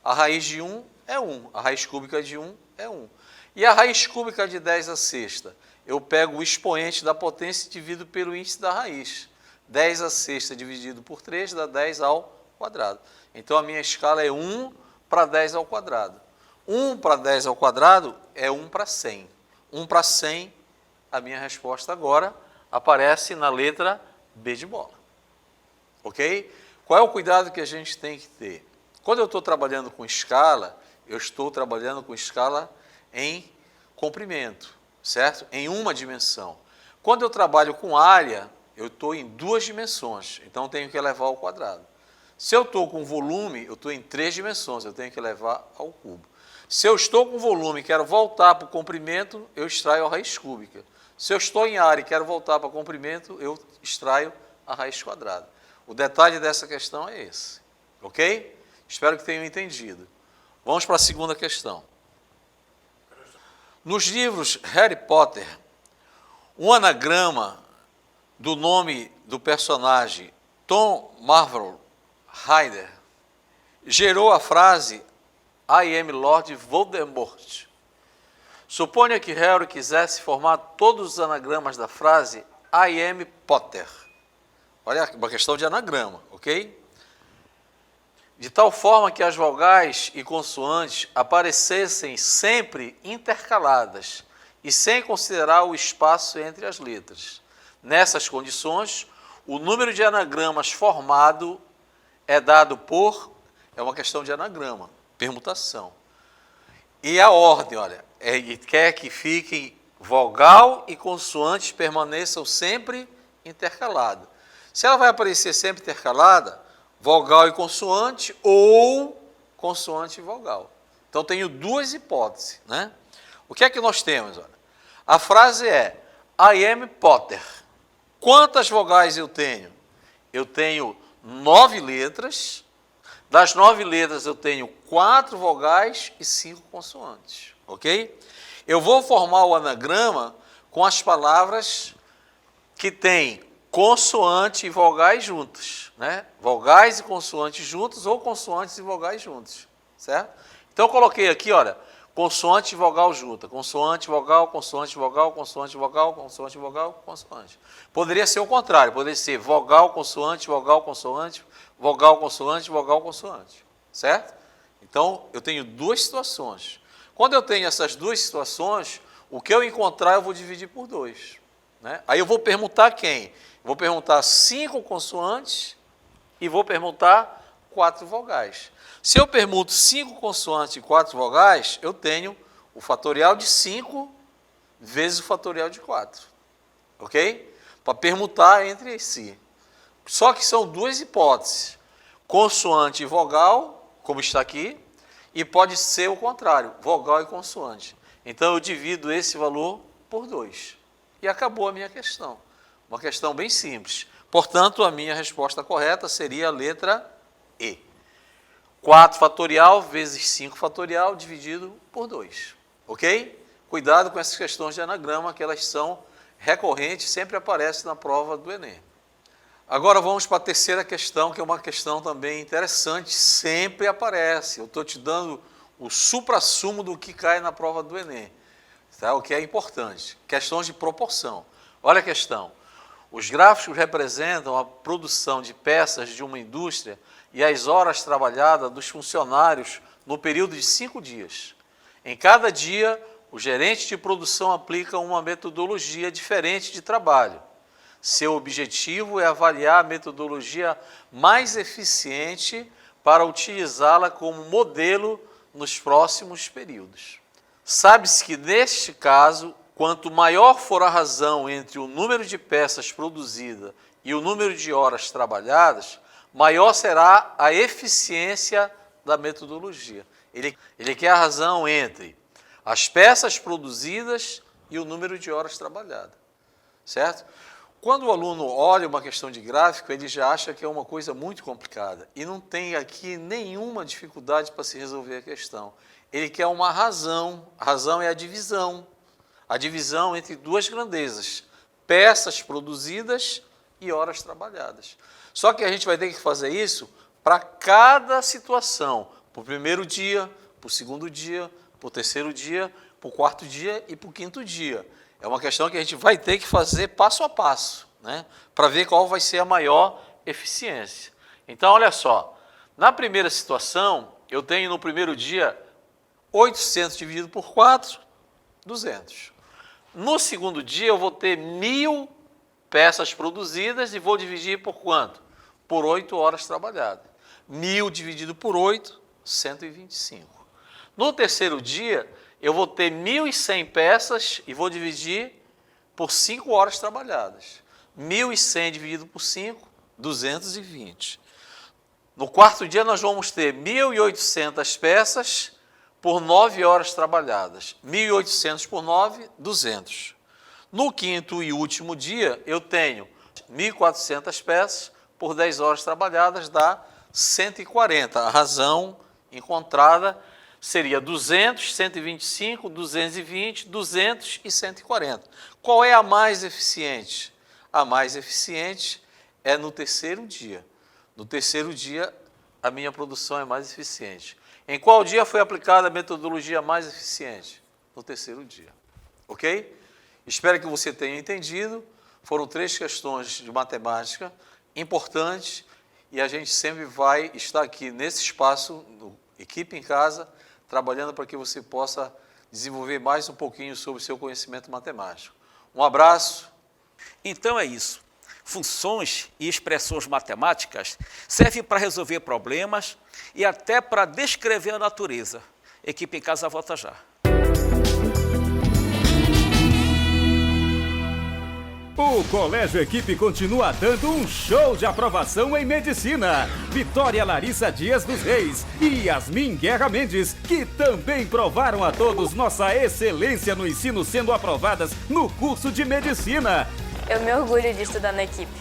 A raiz de 1 é 1, a raiz cúbica de 1 é 1. E a raiz cúbica de 10 à sexta? Eu pego o expoente da potência e divido pelo índice da raiz. 10 à sexta dividido por 3 dá 10 ao quadrado. Então, a minha escala é 1 para 10 ao quadrado. 1 para 10 ao quadrado é 1 para 100. 1 para 100, a minha resposta agora aparece na letra B de bola. Ok? Qual é o cuidado que a gente tem que ter? Quando eu estou trabalhando com escala, eu estou trabalhando com escala em comprimento, certo? Em uma dimensão. Quando eu trabalho com área, eu estou em 2 dimensões, então eu tenho que elevar ao quadrado. Se eu estou com volume, eu estou em 3 dimensões, eu tenho que elevar ao cubo. Se eu estou com volume e quero voltar para o comprimento, eu extraio a raiz cúbica. Se eu estou em área e quero voltar para o comprimento, eu extraio a raiz quadrada. O detalhe dessa questão é esse, ok? Espero que tenham entendido. Vamos para a segunda questão. Nos livros Harry Potter, um anagrama do nome do personagem Tom Marvell Rider gerou a frase I am Lord Voldemort. Suponha que Harry quisesse formar todos os anagramas da frase I am Potter. Olha, uma questão de anagrama, ok? De tal forma que as vogais e consoantes aparecessem sempre intercaladas e sem considerar o espaço entre as letras. Nessas condições, o número de anagramas formado é dado por, é uma questão de anagrama, permutação. E a ordem, olha, quer que fiquem vogal e consoante permaneçam sempre intercaladas. Se ela vai aparecer sempre intercalada, vogal e consoante ou consoante e vogal. Então, tenho 2 hipóteses, né? O que é que nós temos? Olha? A frase é I am Potter. Quantas vogais eu tenho? Eu tenho 9 letras, Das 9 letras eu tenho 4 vogais e 5 consoantes, ok? Eu vou formar o anagrama com as palavras que têm consoante e vogais juntas, né? Vogais e consoantes juntos ou consoantes e vogais juntos, certo? Então eu coloquei aqui, olha, consoante e vogal junta, consoante, vogal, consoante, vogal, consoante, vogal, consoante, vogal, consoante. Poderia ser o contrário, poderia ser vogal, consoante, vogal, consoante, vogal, consoante, vogal, consoante, certo? Então eu tenho 2 situações. Quando eu tenho essas 2 situações, o que eu encontrar eu vou dividir por 2, né? Aí eu vou permutar quem? Vou permutar 5 consoantes e vou permutar 4 vogais. Se eu permuto 5 consoantes e 4 vogais, eu tenho o fatorial de 5 vezes o fatorial de 4, ok? Para permutar entre si. Só que são 2 hipóteses, consoante e vogal, como está aqui, e pode ser o contrário, vogal e consoante. Então eu divido esse valor por 2 e acabou a minha questão. Uma questão bem simples. Portanto, a minha resposta correta seria a letra E. 4 fatorial vezes 5 fatorial dividido por 2. Ok? Cuidado com essas questões de anagrama, que elas são recorrentes, sempre aparecem na prova do Enem. Agora vamos para a terceira questão, que é uma questão também interessante, sempre aparece. Eu estou te dando o suprassumo do que cai na prova do Enem, tá? O que é importante. Questões de proporção. Olha a questão. Os gráficos representam a produção de peças de uma indústria e as horas trabalhadas dos funcionários no período de 5 dias. Em cada dia, o gerente de produção aplica uma metodologia diferente de trabalho. Seu objetivo é avaliar a metodologia mais eficiente para utilizá-la como modelo nos próximos períodos. Sabe-se que, neste caso, quanto maior for a razão entre o número de peças produzidas e o número de horas trabalhadas, maior será a eficiência da metodologia. Ele quer a razão entre as peças produzidas e o número de horas trabalhadas, certo? Quando o aluno olha uma questão de gráfico, ele já acha que é uma coisa muito complicada e não tem aqui nenhuma dificuldade para se resolver a questão. Ele quer uma razão, a razão é a divisão entre 2 grandezas, peças produzidas e horas trabalhadas. Só que a gente vai ter que fazer isso para cada situação, para o primeiro dia, para o segundo dia, para o terceiro dia, para o quarto dia e para o quinto dia. É uma questão que a gente vai ter que fazer passo a passo, né, para ver qual vai ser a maior eficiência. Então, olha só, na primeira situação, eu tenho no primeiro dia 800 dividido por 4, 200. No segundo dia, eu vou ter 1.000 peças produzidas e vou dividir por quanto? Por 8 horas trabalhadas. 1.000 dividido por 8, 125. No terceiro dia, eu vou ter 1.100 peças e vou dividir por 5 horas trabalhadas. 1.100 dividido por 5, 220. No quarto dia, nós vamos ter 1.800 peças por 9 horas trabalhadas. 1.800 por 9, 200. No quinto e último dia, eu tenho 1.400 peças por 10 horas trabalhadas, dá 140. A razão encontrada seria 200, 125, 220, 200 e 140. Qual é a mais eficiente? A mais eficiente é no terceiro dia. No terceiro dia, a minha produção é mais eficiente. Em qual dia foi aplicada a metodologia mais eficiente? No terceiro dia. Ok? Espero que você tenha entendido. Foram 3 questões de matemática importantes e a gente sempre vai estar aqui nesse espaço, no Equipe em Casa, trabalhando para que você possa desenvolver mais um pouquinho sobre o seu conhecimento matemático. Um abraço. Então é isso. Funções e expressões matemáticas servem para resolver problemas e até para descrever a natureza. Equipe em Casa volta já. O Colégio Equipe continua dando um show de aprovação em medicina. Vitória Larissa Dias dos Reis e Yasmin Guerra Mendes, que também provaram a todos nossa excelência no ensino, sendo aprovadas no curso de medicina. Eu me orgulho de estudar na Equipe.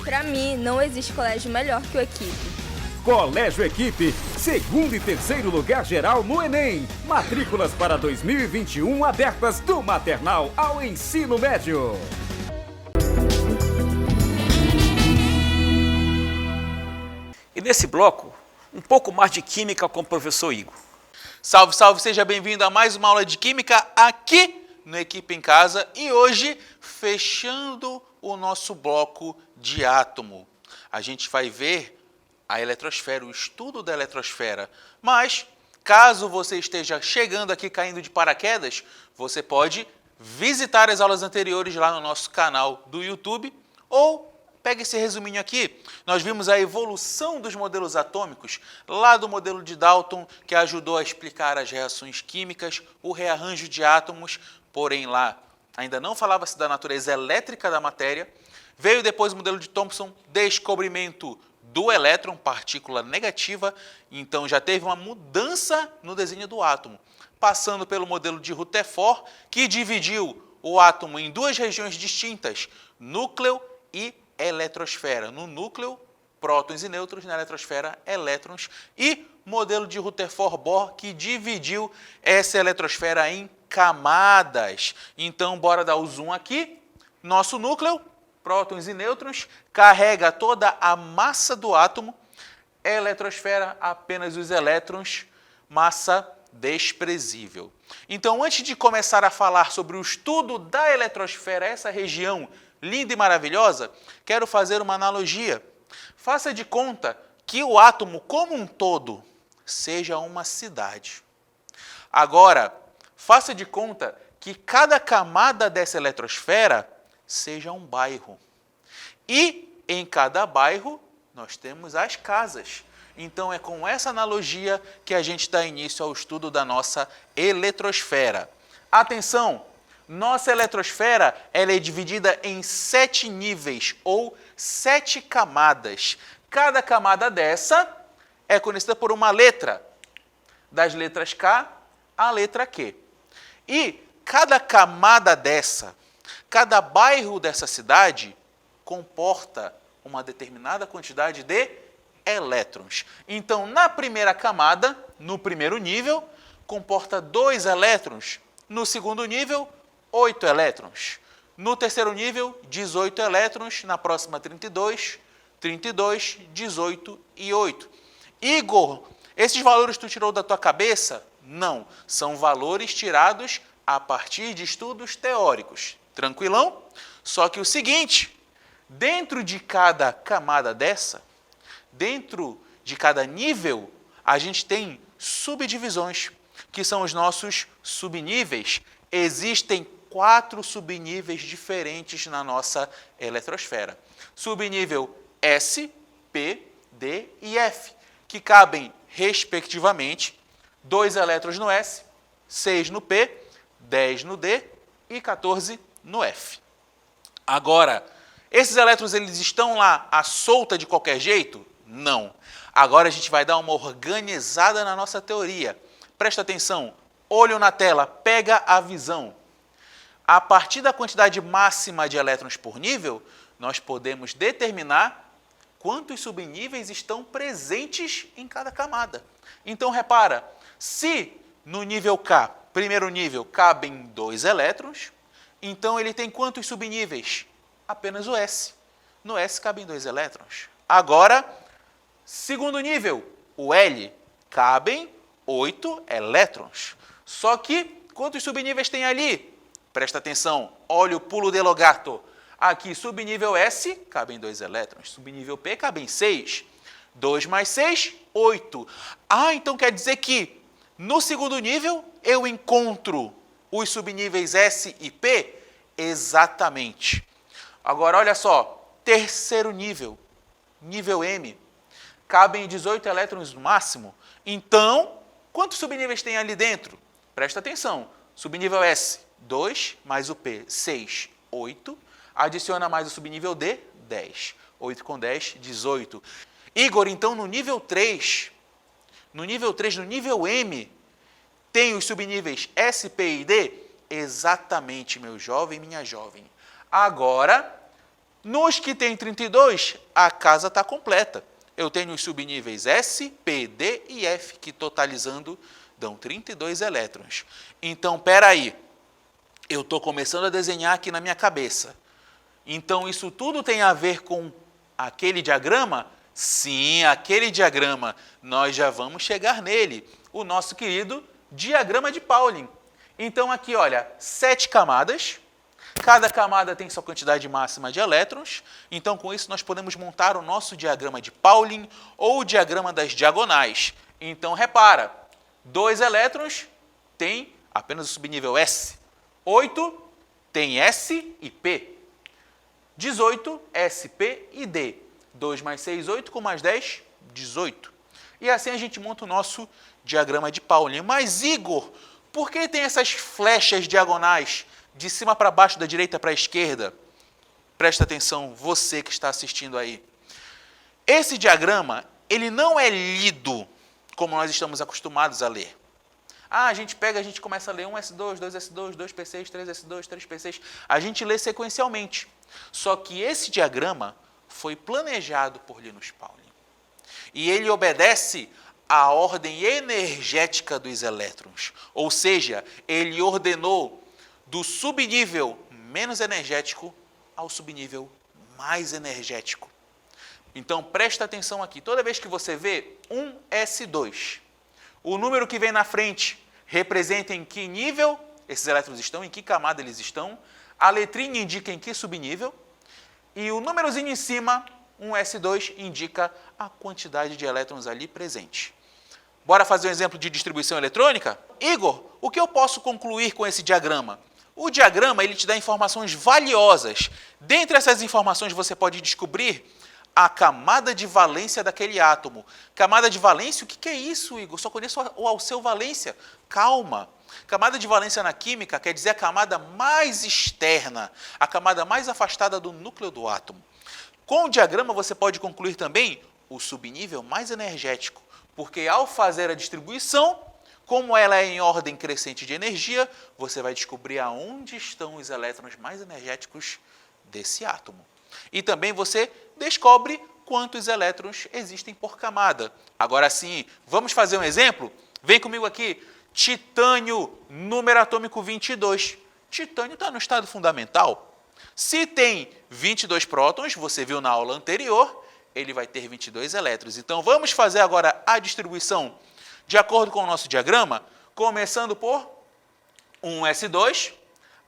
Para mim, não existe colégio melhor que o Equipe. Colégio Equipe, segundo e terceiro lugar geral no Enem. Matrículas para 2021 abertas do maternal ao ensino médio. E nesse bloco, um pouco mais de química com o professor Igor. Salve, salve, seja bem-vindo a mais uma aula de química aqui no Equipe em Casa. E hoje, fechando o nosso bloco de átomo, a gente vai ver a eletrosfera, o estudo da eletrosfera. Mas, caso você esteja chegando aqui caindo de paraquedas, você pode visitar as aulas anteriores lá no nosso canal do YouTube ou pega esse resuminho aqui. Nós vimos a evolução dos modelos atômicos, lá do modelo de Dalton, que ajudou a explicar as reações químicas, o rearranjo de átomos, porém lá ainda não falava-se da natureza elétrica da matéria. Veio depois o modelo de Thomson, descobrimento do elétron, partícula negativa, então já teve uma mudança no desenho do átomo, passando pelo modelo de Rutherford, que dividiu o átomo em duas regiões distintas, núcleo e eletrosfera. No núcleo, prótons e nêutrons, na eletrosfera, elétrons, e modelo de Rutherford-Bohr, que dividiu essa eletrosfera em camadas. Então, bora dar o zoom aqui. Nosso núcleo, prótons e nêutrons, carrega toda a massa do átomo. Eletrosfera, apenas os elétrons, massa desprezível. Então, antes de começar a falar sobre o estudo da eletrosfera, essa região linda e maravilhosa, quero fazer uma analogia. Faça de conta que o átomo como um todo seja uma cidade. Agora, faça de conta que cada camada dessa eletrosfera seja um bairro. E em cada bairro nós temos as casas. Então é com essa analogia que a gente dá início ao estudo da nossa eletrosfera. Atenção! Nossa eletrosfera ela é dividida em 7 níveis ou 7 camadas. Cada camada dessa é conhecida por uma letra, das letras K à letra Q. E cada camada dessa, cada bairro dessa cidade comporta uma determinada quantidade de elétrons. Então, na primeira camada, no primeiro nível, comporta 2 elétrons. No segundo nível, 8 elétrons. No terceiro nível, 18 elétrons. Na próxima, 32, 32, 18 e 8. Igor, esses valores tu tirou da tua cabeça? Não, são valores tirados a partir de estudos teóricos. Tranquilão? Só que o seguinte, dentro de cada camada dessa, dentro de cada nível, a gente tem subdivisões, que são os nossos subníveis. Existem 4 subníveis diferentes na nossa eletrosfera. Subnível S, P, D e F, que cabem, respectivamente, 2 elétrons no S, 6 no P, 10 no D e 14 no F. Agora, esses elétrons eles estão lá à solta de qualquer jeito? Não. Agora a gente vai dar uma organizada na nossa teoria. Presta atenção, olho na tela, pega a visão. A partir da quantidade máxima de elétrons por nível, nós podemos determinar quantos subníveis estão presentes em cada camada. Então, repara, se no nível K, primeiro nível, cabem 2 elétrons, então ele tem quantos subníveis? Apenas o S. No S cabem 2 elétrons. Agora, segundo nível, o L, cabem 8 elétrons. Só que, quantos subníveis tem ali? Presta atenção, olha o pulo de Logato. Aqui, subnível S, cabem 2 elétrons. Subnível P, cabem 6. 2 mais 6, 8. Ah, então quer dizer que no segundo nível eu encontro os subníveis S e P? Exatamente. Agora, olha só, terceiro nível, nível M, cabem 18 elétrons no máximo. Então, quantos subníveis tem ali dentro? Presta atenção, subnível S, 2, mais o P, 6, 8. Adiciona mais o subnível D, 10. 8 com 10, 18. Igor, então no nível 3, no nível M, tem os subníveis S, P e D? Exatamente, meu jovem, minha jovem. Agora, nos que tem 32, a casa está completa. eu tenho os subníveis S, P, D e F, que totalizando dão 32 elétrons. Então, espera aí, eu estou começando a desenhar aqui na minha cabeça. Então, isso tudo tem a ver com aquele diagrama? Sim, aquele diagrama. Nós já vamos chegar nele. O nosso querido diagrama de Pauling. Então, aqui, olha, 7 camadas. Cada camada tem sua quantidade máxima de elétrons. Então, com isso, nós podemos montar o nosso diagrama de Pauling ou o diagrama das diagonais. Então, repara, 2 elétrons tem apenas o subnível S. 8 tem S e P. 18, S, P e D. 2 mais 6, 8, com mais 10, 18. E assim a gente monta o nosso diagrama de Pauling. Mas, Igor, por que tem essas flechas diagonais de cima para baixo, da direita para a esquerda? Presta atenção, você que está assistindo aí. Esse diagrama, ele não é lido como nós estamos acostumados a ler. A gente pega, a gente começa a ler 1S2, 2S2, 2P6, 3S2, 3P6. A gente lê sequencialmente. Só que esse diagrama foi planejado por Linus Pauling. E ele obedece à ordem energética dos elétrons. Ou seja, ele ordenou do subnível menos energético ao subnível mais energético. Então, presta atenção aqui. Toda vez que você vê 1S2, o número que vem na frente representa em que nível esses elétrons estão, em que camada eles estão, a letrinha indica em que subnível, e o númerozinho em cima, 1S2, indica a quantidade de elétrons ali presente. Bora fazer um exemplo de distribuição eletrônica? Igor, o que eu posso concluir com esse diagrama? O diagrama ele te dá informações valiosas. Dentre essas informações você pode descobrir a camada de valência daquele átomo. Camada de valência, o que é isso, Igor? Só conheço o Alceu valência. Calma. Camada de valência na química quer dizer a camada mais externa, a camada mais afastada do núcleo do átomo. Com o diagrama você pode concluir também o subnível mais energético, porque ao fazer a distribuição, como ela é em ordem crescente de energia, você vai descobrir aonde estão os elétrons mais energéticos desse átomo. E também você descobre quantos elétrons existem por camada. Agora sim, vamos fazer um exemplo? Vem comigo aqui. Titânio, número atômico 22. Titânio está no estado fundamental. Se tem 22 prótons, você viu na aula anterior, ele vai ter 22 elétrons. Então, vamos fazer agora a distribuição de acordo com o nosso diagrama, começando por 1S2.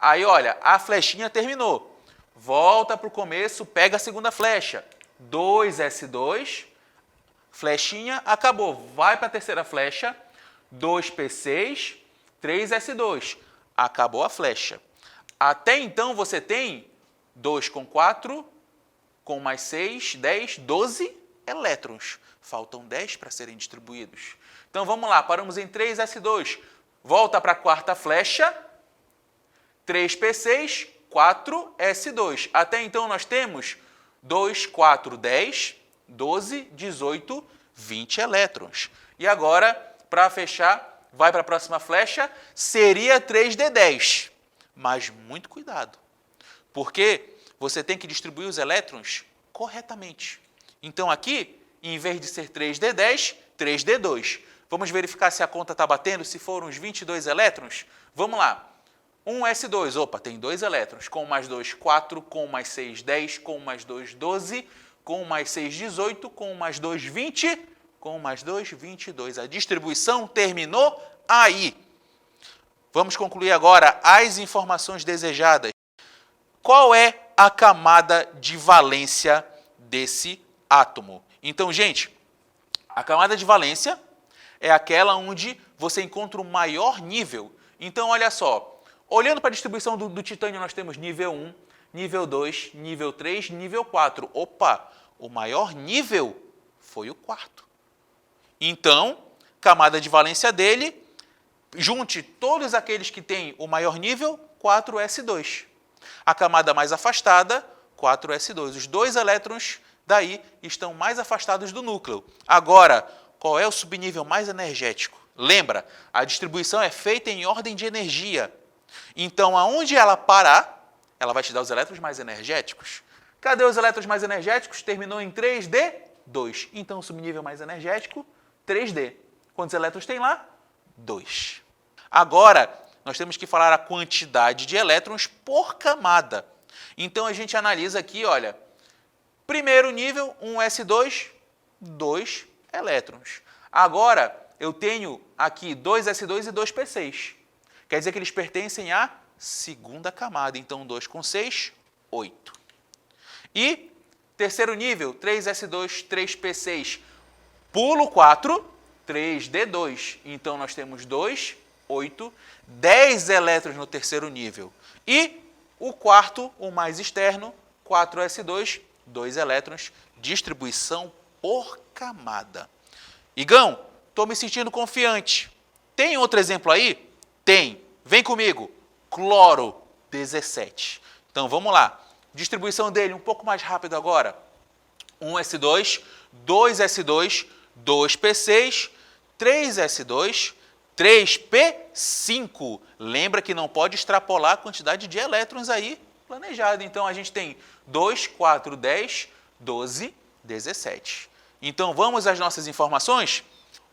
Aí, olha, a flechinha terminou. Volta para o começo, pega a segunda flecha. 2S2, flechinha, acabou. Vai para a terceira flecha. 2P6, 3S2. Acabou a flecha. Até então você tem 2 com 4, com mais 6, 10, 12 elétrons. Faltam 10 para serem distribuídos. Então vamos lá, paramos em 3S2. Volta para a quarta flecha. 3P6, 4S2. Até então nós temos 2, 4, 10, 12, 18, 20 elétrons. E agora, para fechar, vai para a próxima flecha, seria 3D10. Mas muito cuidado, porque você tem que distribuir os elétrons corretamente. Então aqui, em vez de ser 3D10, 3D2. Vamos verificar se a conta está batendo, se foram os 22 elétrons? Vamos lá. 1S2, opa, tem 2 elétrons. Com mais 2, 4. Com mais 6, 10. Com mais 2, 12. Com mais 6, 18. Com mais 2, 20. Com mais 2, 22. A distribuição terminou aí. Vamos concluir agora as informações desejadas. Qual é a camada de valência desse átomo? Então, gente, a camada de valência é aquela onde você encontra o maior nível. Então, olha só, olhando para a distribuição do titânio, nós temos nível 1, nível 2, nível 3, nível 4. Opa, o maior nível foi o quarto. Então, camada de valência dele, junte todos aqueles que têm o maior nível, 4S2. A camada mais afastada, 4S2. Os 2 elétrons daí estão mais afastados do núcleo. Agora, qual é o subnível mais energético? Lembra, a distribuição é feita em ordem de energia. Então, aonde ela parar, ela vai te dar os elétrons mais energéticos. Cadê os elétrons mais energéticos? Terminou em 3D10. 2. Então, o subnível mais energético, 3D. Quantos elétrons tem lá? 2. Agora, nós temos que falar a quantidade de elétrons por camada. Então, a gente analisa aqui, olha, primeiro nível, 1s2, 2 elétrons. Agora, eu tenho aqui 2s2 e 2p6. Quer dizer que eles pertencem à segunda camada. Então, 2 com 6, 8. E terceiro nível, 3s2, 3p6, pulo 4, 3d2. Então, nós temos 2, 8, 10 elétrons no terceiro nível. E o quarto, o mais externo, 4s2, 2 elétrons, distribuição por camada. Igão, estou me sentindo confiante. Tem outro exemplo aí? Tem. Vem comigo. Cloro, 17. Então, vamos lá. Distribuição dele um pouco mais rápido agora. 1s2, 2s2, 2p6, 3s2, 3p5. Lembra que não pode extrapolar a quantidade de elétrons aí planejada. Então, a gente tem 2, 4, 10, 12, 17. Então, vamos às nossas informações?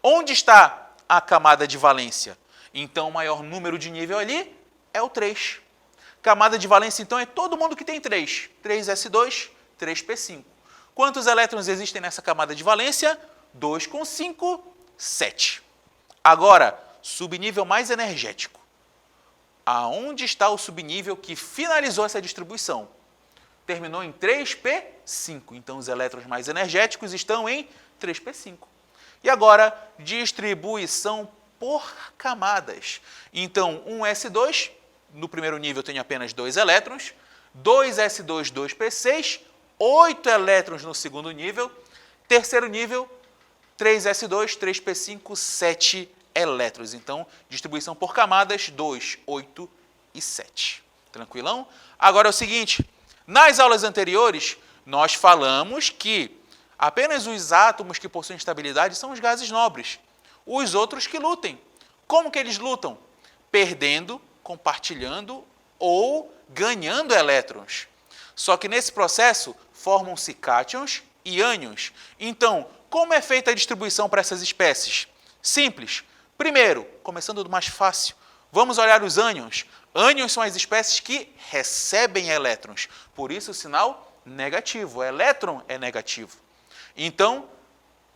Onde está a camada de valência? Então, o maior número de nível ali é o 3. Camada de valência, então, é todo mundo que tem 3. 3s2, 3p5. Quantos elétrons existem nessa camada de valência? 2 com 5, 7. Agora, subnível mais energético. Aonde está o subnível que finalizou essa distribuição? Terminou em 3p5. Então, os elétrons mais energéticos estão em 3p5. E agora, distribuição por camadas. Então, 1s2, no primeiro nível tem apenas 2 elétrons, 2s2, 2p6, 8 elétrons no segundo nível, terceiro nível, 3s2, 3p5, 7 elétrons. Então, distribuição por camadas, 2, 8 e 7. Tranquilão? Agora é o seguinte, nas aulas anteriores, nós falamos que apenas os átomos que possuem estabilidade são os gases nobres. Os outros que lutem. Como que eles lutam? Perdendo, compartilhando ou ganhando elétrons. Só que nesse processo formam-se cátions e ânions. Então, como é feita a distribuição para essas espécies? Simples. Primeiro, começando do mais fácil, vamos olhar os ânions. Ânions são as espécies que recebem elétrons. Por isso o sinal negativo. O elétron é negativo. Então,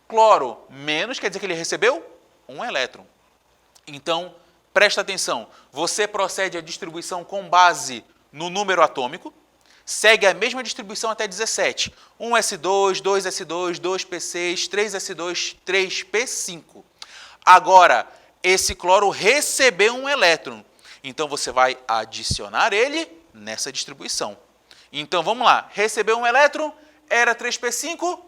cloro menos quer dizer que ele recebeu 1 elétron. Então, presta atenção. Você procede à distribuição com base no número atômico, segue a mesma distribuição até 17. 1s2, 2s2, 2p6, 3s2, 3p5. Agora, esse cloro recebeu 1 elétron. Então, você vai adicionar ele nessa distribuição. Então, vamos lá. Recebeu 1 elétron, era 3p5,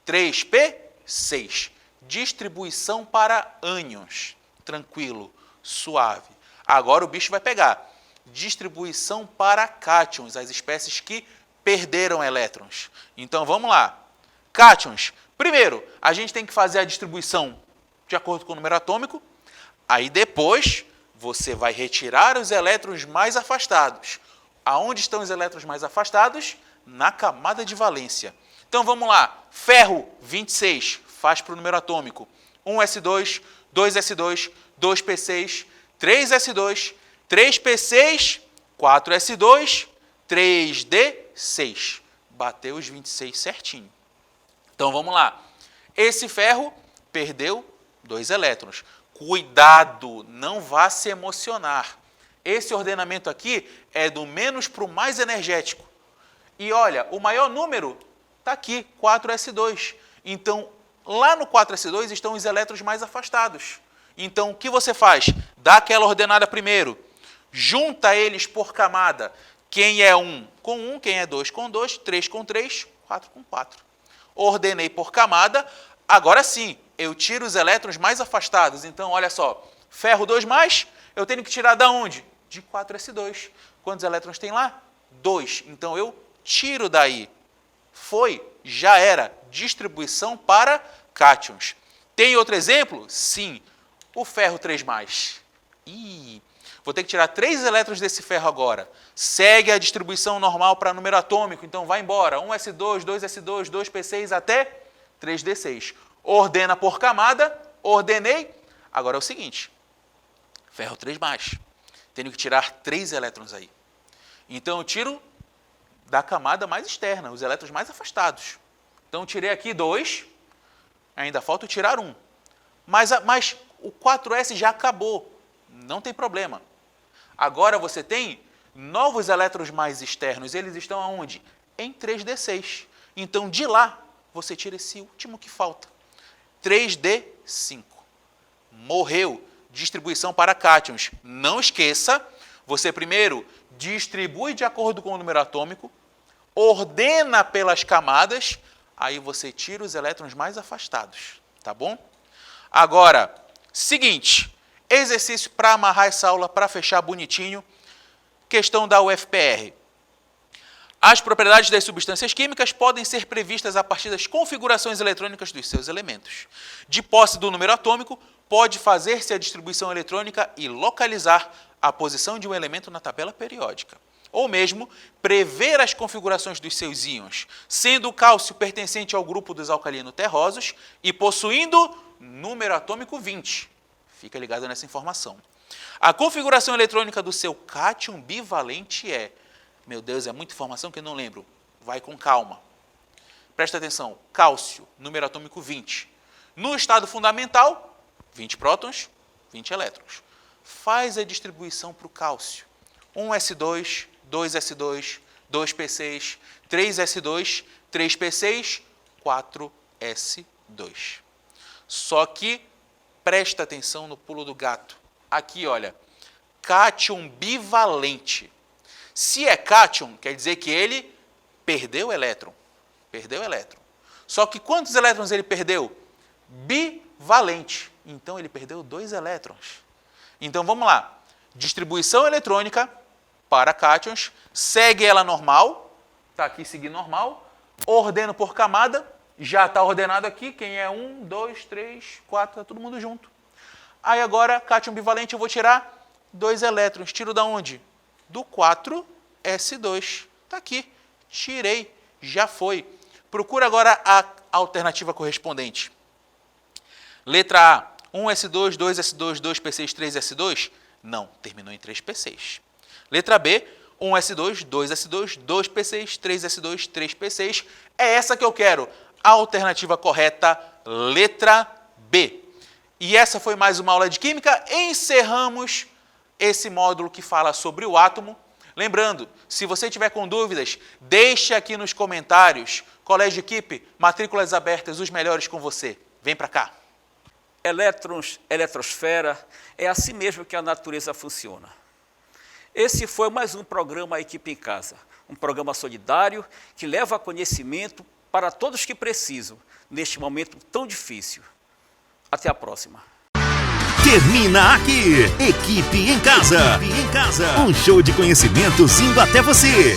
3p6. Distribuição para ânions. Tranquilo, suave. Agora o bicho vai pegar. Distribuição para cátions, as espécies que perderam elétrons. Então, vamos lá. Cátions. Primeiro, a gente tem que fazer a distribuição de acordo com o número atômico. Aí, depois, você vai retirar os elétrons mais afastados. Aonde estão os elétrons mais afastados? Na camada de valência. Então, vamos lá. Ferro, 26, faz para o número atômico. 1s2, 2s2, 2p6, 3s2, 3p6, 4s2, 3d6. Bateu os 26 certinho. Então, vamos lá. Esse ferro perdeu 2 elétrons. Cuidado, não vá se emocionar. Esse ordenamento aqui é do menos para o mais energético. E olha, o maior número está aqui, 4s2. Então, lá no 4s2 estão os elétrons mais afastados. Então, o que você faz? Dá aquela ordenada primeiro. Junta eles por camada. Quem é 1 com 1, quem é 2 com 2, 3 com 3, 4 com 4. Ordenei por camada. Agora sim, eu tiro os elétrons mais afastados. Então, olha só. Ferro 2+, eu tenho que tirar da onde? De 4s2. Quantos elétrons tem lá? 2. Então, eu tiro daí. Foi, já era. Distribuição para cátions. Tem outro exemplo? Sim. O ferro 3+. Vou ter que tirar 3 elétrons desse ferro agora. Segue a distribuição normal para número atômico. Então, vai embora. 1s2, 2s2, 2p6 até 3d6. Ordena por camada, ordenei. Agora é o seguinte, ferro 3+. Tenho que tirar 3 elétrons aí. Então eu tiro da camada mais externa, os elétrons mais afastados. Então eu tirei aqui 2, ainda falta eu tirar 1. Mas o 4s já acabou, não tem problema. Agora você tem novos elétrons mais externos, eles estão aonde? Em 3d6. Então de lá você tira esse último que falta. 3d5. Morreu. Distribuição para cátions. Não esqueça, você primeiro distribui de acordo com o número atômico, ordena pelas camadas, aí você tira os elétrons mais afastados, tá bom? Agora, seguinte, exercício para amarrar essa aula, para fechar bonitinho, questão da UFPR. As propriedades das substâncias químicas podem ser previstas a partir das configurações eletrônicas dos seus elementos. De posse do número atômico, pode fazer-se a distribuição eletrônica e localizar a posição de um elemento na tabela periódica. Ou mesmo, prever as configurações dos seus íons, sendo o cálcio pertencente ao grupo dos alcalino-terrosos e possuindo número atômico 20. Fica ligado nessa informação. A configuração eletrônica do seu cátion bivalente é... Meu Deus, é muita informação que eu não lembro. Vai com calma. Presta atenção. Cálcio, número atômico 20. No estado fundamental, 20 prótons, 20 elétrons. Faz a distribuição para o cálcio. 1s2, 2s2, 2p6, 3s2, 3p6, 4s2. Só que presta atenção no pulo do gato. Aqui, olha, cátion bivalente. Se é cátion, quer dizer que ele perdeu elétron. Perdeu elétron. Só que quantos elétrons ele perdeu? Bivalente. Então, ele perdeu 2 elétrons. Então, vamos lá. Distribuição eletrônica para cátions. Segue ela normal. Está aqui seguindo normal. Ordeno por camada. Já está ordenado aqui. Quem é 1, 2, 3, 4. Está todo mundo junto. Aí, agora, cátion bivalente, eu vou tirar 2 elétrons. Tiro da onde? Do 4s2. Está aqui. Tirei. Já foi. Procura agora a alternativa correspondente. Letra A, 1s2, 2s2, 2p6, 3s2? Não, terminou em 3p6. Letra B, 1s2, 2s2, 2p6, 3s2, 3p6. É essa que eu quero. A alternativa correta, letra B. E essa foi mais uma aula de Química. Encerramos esse módulo que fala sobre o átomo. Lembrando, se você tiver com dúvidas, deixe aqui nos comentários. Colégio Equipe, matrículas abertas, os melhores com você. Vem para cá. Elétrons, eletrosfera, é assim mesmo que a natureza funciona. Esse foi mais um programa Equipe em Casa, um programa solidário que leva conhecimento para todos que precisam, neste momento tão difícil. Até a próxima. Termina aqui, Equipe em Casa. Um show de conhecimentos indo até você.